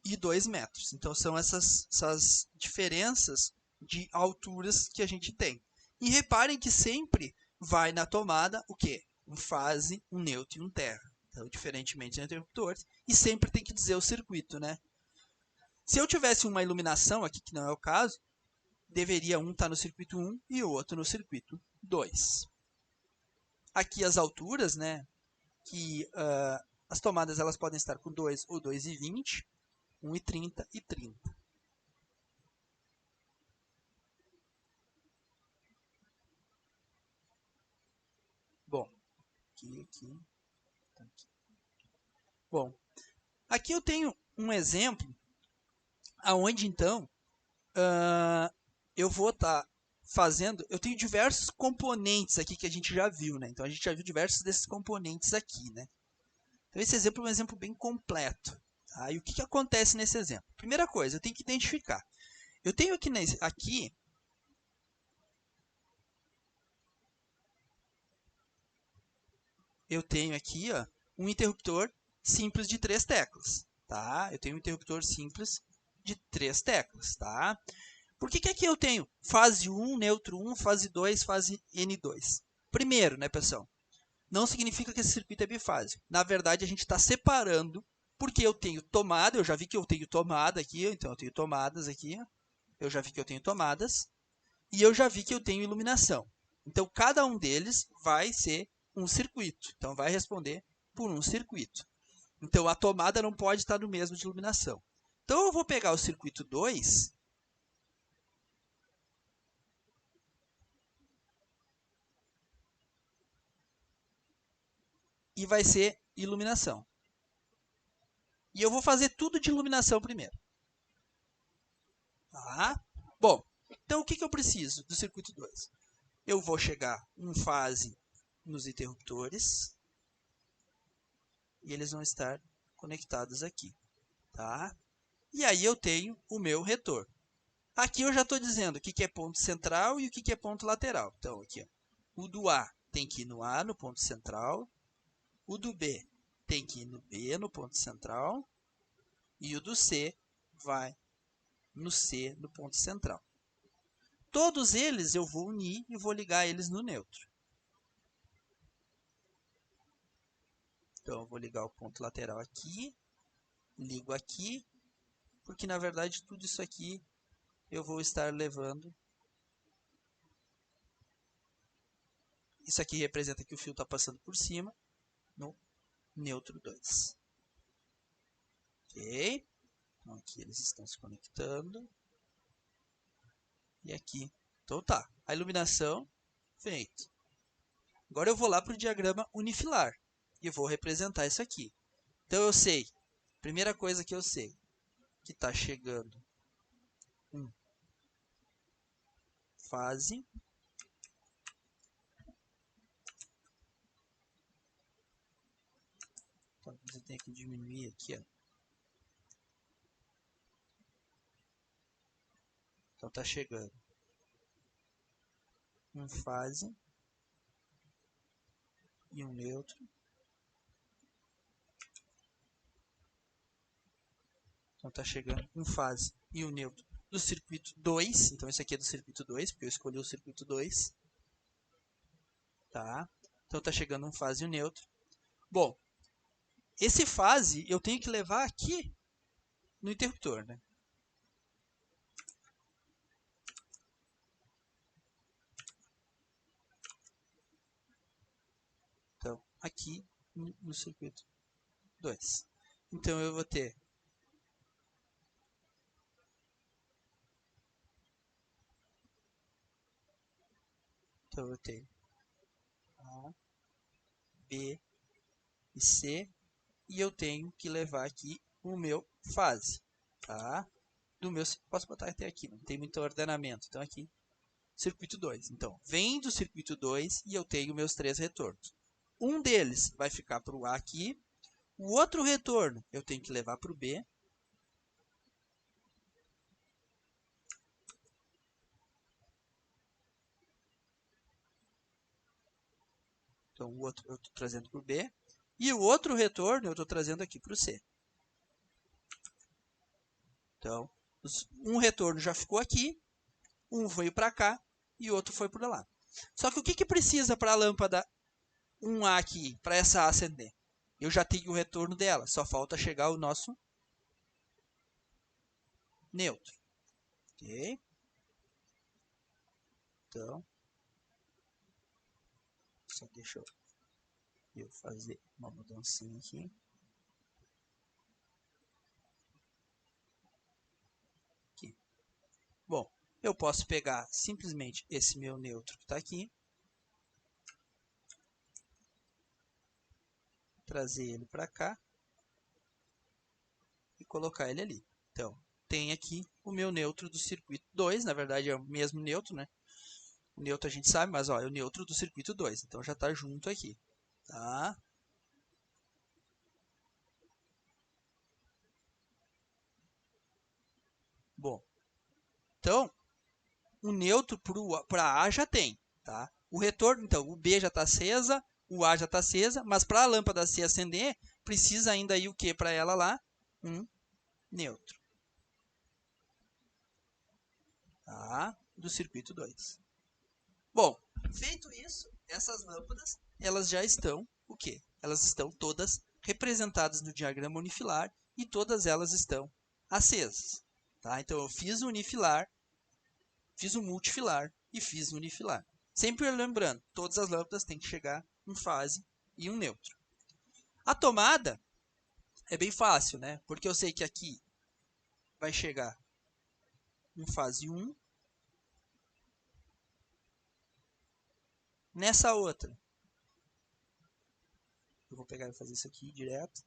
e 2 metros. Então, são essas diferenças de alturas que a gente tem. E reparem que sempre vai na tomada o quê? Um fase, um neutro e um terra. Então, diferentemente dos interruptores. E sempre tem que dizer o circuito, né? Se eu tivesse uma iluminação aqui, que não é o caso, deveria um estar no circuito 1 e o outro no circuito 2. Aqui as alturas, né? Que as tomadas elas podem estar com 2 ou 2,20, 1,30 e 30. Bom, aqui. Bom, aqui eu tenho um exemplo aonde então eu vou estar fazendo, eu tenho diversos componentes aqui que a gente já viu, né? Então a gente já viu diversos desses componentes aqui, né? Então esse exemplo é um exemplo bem completo. Tá? E o que acontece nesse exemplo? Primeira coisa, eu tenho que identificar. Eu tenho aqui eu tenho aqui ó, um interruptor simples de 3 teclas. tá? Eu tenho um interruptor simples de 3 teclas, tá? Por que aqui eu tenho fase 1, neutro 1, fase 2, fase N2? Primeiro, né, pessoal? Não significa que esse circuito é bifásico. Na verdade, a gente está separando, porque eu tenho tomada, eu já vi que eu tenho tomada aqui, então eu tenho tomadas aqui, eu já vi que eu tenho tomadas, e eu já vi que eu tenho iluminação. Então, cada um deles vai ser um circuito. Então, vai responder por um circuito. Então, a tomada não pode estar no mesmo de iluminação. Então, eu vou pegar o circuito 2 e vai ser iluminação. E eu vou fazer tudo de iluminação primeiro. Tá? Bom, então o que eu preciso do circuito 2? Eu vou chegar em fase nos interruptores e eles vão estar conectados aqui. Tá? E aí eu tenho o meu retorno. Aqui eu já estou dizendo o que é ponto central e o que é ponto lateral. Então, aqui, ó, o do A tem que ir no A, no ponto central. O do B tem que ir no B, no ponto central. E o do C vai no C, no ponto central. Todos eles eu vou unir e vou ligar eles no neutro. Então, eu vou ligar o ponto lateral aqui, ligo aqui, porque, na verdade, tudo isso aqui eu vou estar levando. Isso aqui representa que o fio está passando por cima, no neutro 2. Ok? Então, aqui eles estão se conectando. E aqui. Então, tá. A iluminação, feito. Agora eu vou lá para o diagrama unifilar. E vou representar isso aqui. Então, eu sei. Primeira coisa que eu sei. Que está chegando fase. Então, você tem que diminuir aqui, ó. Então, está chegando fase e um neutro. Então, está chegando fase e um neutro do circuito 2. Então, esse aqui é do circuito 2, porque eu escolhi o circuito 2. Tá? Então, está chegando fase e um neutro. Bom, esse fase eu tenho que levar aqui no interruptor, né? Então, aqui no circuito 2. Então, eu vou ter A, B e C. E eu tenho que levar aqui o meu fase. Tá? Posso botar até aqui, não tem muito ordenamento. Então, aqui, circuito 2. Então, vem do circuito 2 e eu tenho meus 3 retornos. Um deles vai ficar para o A aqui. O outro retorno eu tenho que levar para o B. Então, o outro eu estou trazendo para o B. E o outro retorno eu estou trazendo aqui para o C. Então, um retorno já ficou aqui, um veio para cá e o outro foi para lá. Só que o que precisa para a lâmpada 1A aqui, para essa A acender? Eu já tenho o retorno dela, só falta chegar o nosso neutro. Ok? Então, só deixa eu fazer uma mudancinha aqui. Bom, eu posso pegar simplesmente esse meu neutro que está aqui, trazer ele para cá e colocar ele ali. Então, tem aqui o meu neutro do circuito 2, na verdade é o mesmo neutro, né? O neutro a gente sabe, mas ó, é o neutro do circuito 2, então já está junto aqui. Tá? Bom, então, o neutro para A já tem. Tá? O retorno, então, o B já está acesa, o A já está acesa, mas para a lâmpada C acender, precisa ainda ir o que para ela lá? um neutro. Tá? Do circuito 2. Bom, feito isso, essas lâmpadas, elas já estão, o quê? Elas estão todas representadas no diagrama unifilar e todas elas estão acesas. Tá? Então, eu fiz o unifilar, fiz o multifilar e fiz o unifilar. Sempre lembrando, todas as lâmpadas têm que chegar em fase e um neutro. A tomada é bem fácil, né? Porque eu sei que aqui vai chegar em fase 1. Nessa outra, eu vou pegar e fazer isso aqui direto.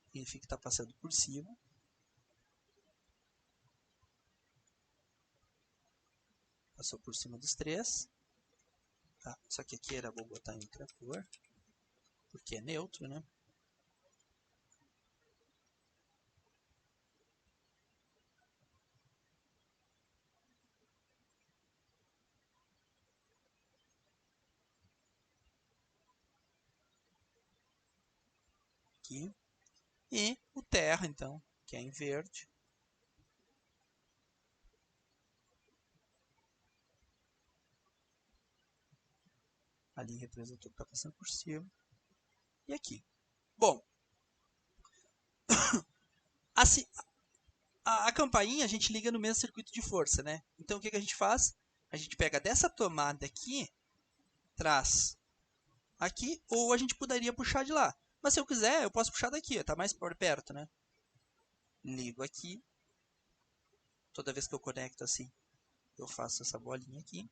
Significa que está passando por cima. Passou por cima dos 3. Tá? Só que aqui era bom botar em outra cor, porque é neutro, né? Aqui. E o terra, então, que é em verde. Ali representou que está passando por cima. E aqui. Bom, a campainha a gente liga no mesmo circuito de força, né? Então, o que a gente faz? A gente pega dessa tomada aqui, traz aqui, ou a gente poderia puxar de lá. Mas se eu quiser, eu posso puxar daqui, está mais por perto, né? Ligo aqui. Toda vez que eu conecto assim, eu faço essa bolinha aqui.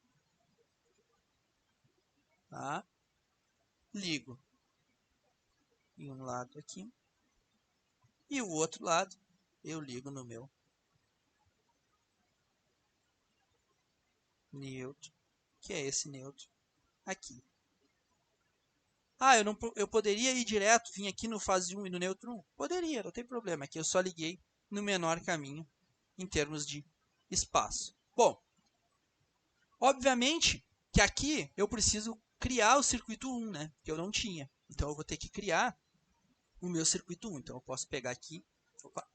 Tá? Ligo em um lado aqui. E o outro lado, eu ligo no meu neutro, que é esse neutro aqui. Ah, eu poderia ir direto, vir aqui no fase 1 e no neutro 1? Poderia, não tem problema. Aqui eu só liguei no menor caminho em termos de espaço. Bom, obviamente que aqui eu preciso criar o circuito 1, né? Que eu não tinha. Então eu vou ter que criar o meu circuito 1. Então eu posso pegar aqui. Opa,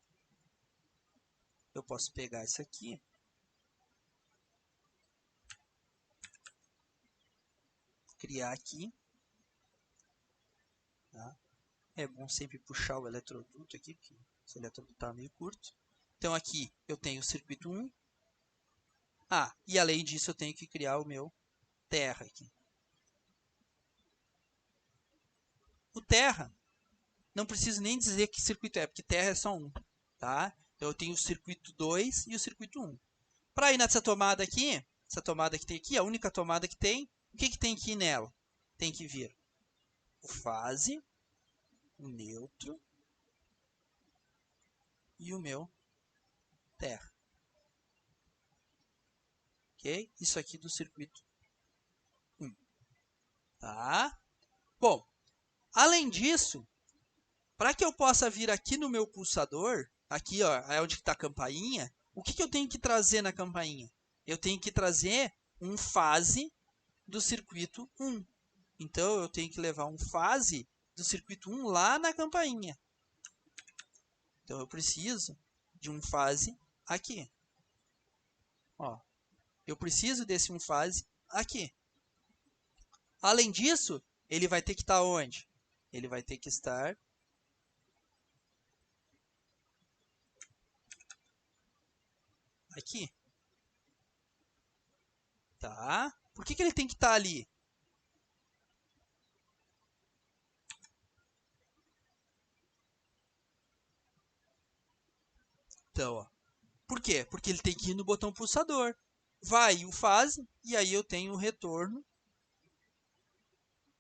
eu posso pegar isso aqui. Criar aqui. Tá? É bom sempre puxar o eletroduto aqui, porque esse eletroduto está meio curto. Então aqui eu tenho o circuito 1. Ah, e além disso eu tenho que criar o meu terra aqui. O terra, não preciso nem dizer que circuito é, porque terra é só um. Tá? Então eu tenho o circuito 2 e o circuito 1. Para ir nessa tomada aqui, essa tomada que tem aqui, a única tomada que tem, o que tem que ir nela? Tem que vir o fase, o neutro e o meu terra. Ok? Isso aqui do circuito 1. Tá? Bom, além disso, para que eu possa vir aqui no meu pulsador, aqui ó, é onde está a campainha, o que eu tenho que trazer na campainha? Eu tenho que trazer um fase do circuito 1. Então, eu tenho que levar um fase do circuito 1 lá na campainha. Então, eu preciso de um fase aqui. Ó, eu preciso desse um fase aqui. Além disso, ele vai ter que estar onde? Ele vai ter que estar aqui. Tá? Por que ele tem que estar ali? Então, ó. Por quê? Porque ele tem que ir no botão pulsador. Vai o fase, e aí eu tenho o retorno,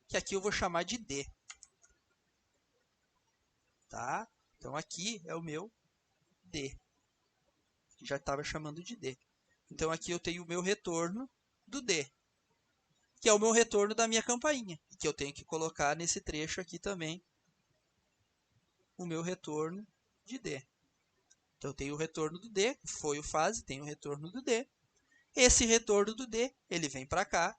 que aqui eu vou chamar de D. Tá? Então, aqui é o meu D. Que já estava chamando de D. Então, aqui eu tenho o meu retorno do D, que é o meu retorno da minha campainha, que eu tenho que colocar nesse trecho aqui também o meu retorno de D. Então, eu tenho o retorno do D, que foi o fase, tenho o retorno do D. Esse retorno do D, ele vem para cá,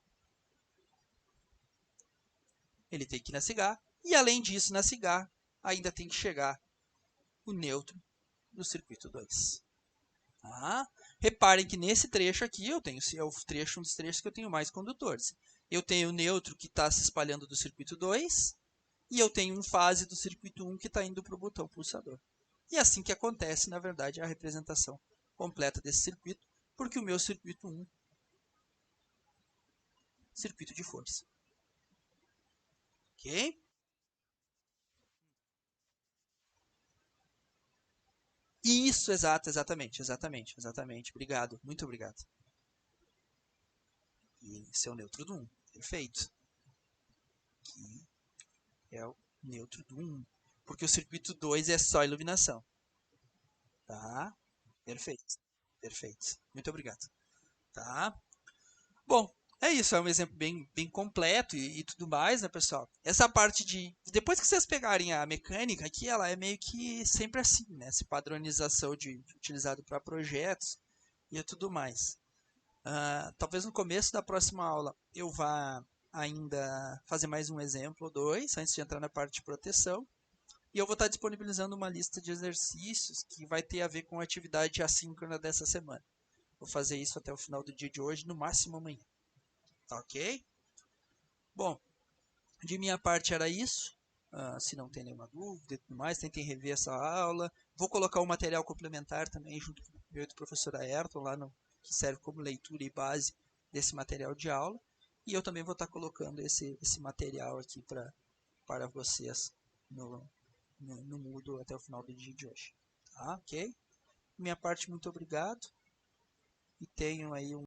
ele tem que ir na cigarra, e além disso, na cigarra, ainda tem que chegar o neutro do circuito 2. Tá? Reparem que nesse trecho aqui, eu tenho, é o trecho, um dos trechos que eu tenho mais condutores. Eu tenho o neutro que está se espalhando do circuito 2 e eu tenho um fase do circuito 1 que está indo para o botão pulsador. E é assim que acontece, na verdade, a representação completa desse circuito, porque o meu circuito 1, circuito de força. Ok? Isso, exatamente. Obrigado, muito obrigado. E esse é o neutro do 1. Perfeito. Aqui é o neutro do 1. Porque o circuito 2 é só iluminação. Tá? Perfeito. Perfeito. Muito obrigado. Tá? Bom, é isso. É um exemplo bem completo e tudo mais, né, pessoal? Essa parte de... Depois que vocês pegarem a mecânica aqui, ela é meio que sempre assim, né? Essa padronização utilizado para projetos e tudo mais. Talvez no começo da próxima aula eu vá ainda fazer mais um exemplo ou dois, antes de entrar na parte de proteção. E eu vou estar disponibilizando uma lista de exercícios que vai ter a ver com a atividade assíncrona dessa semana. Vou fazer isso até o final do dia de hoje, no máximo amanhã. Tá ok? Bom, de minha parte era isso. Se não tem nenhuma dúvida e tudo mais, tentem rever essa aula. Vou colocar o material complementar também junto com o do professor Ayrton, lá no, que serve como leitura e base desse material de aula. E eu também vou estar colocando esse material aqui para vocês no Moodle até o final do dia de hoje. Tá? Ok? Minha parte, muito obrigado. E tenham aí um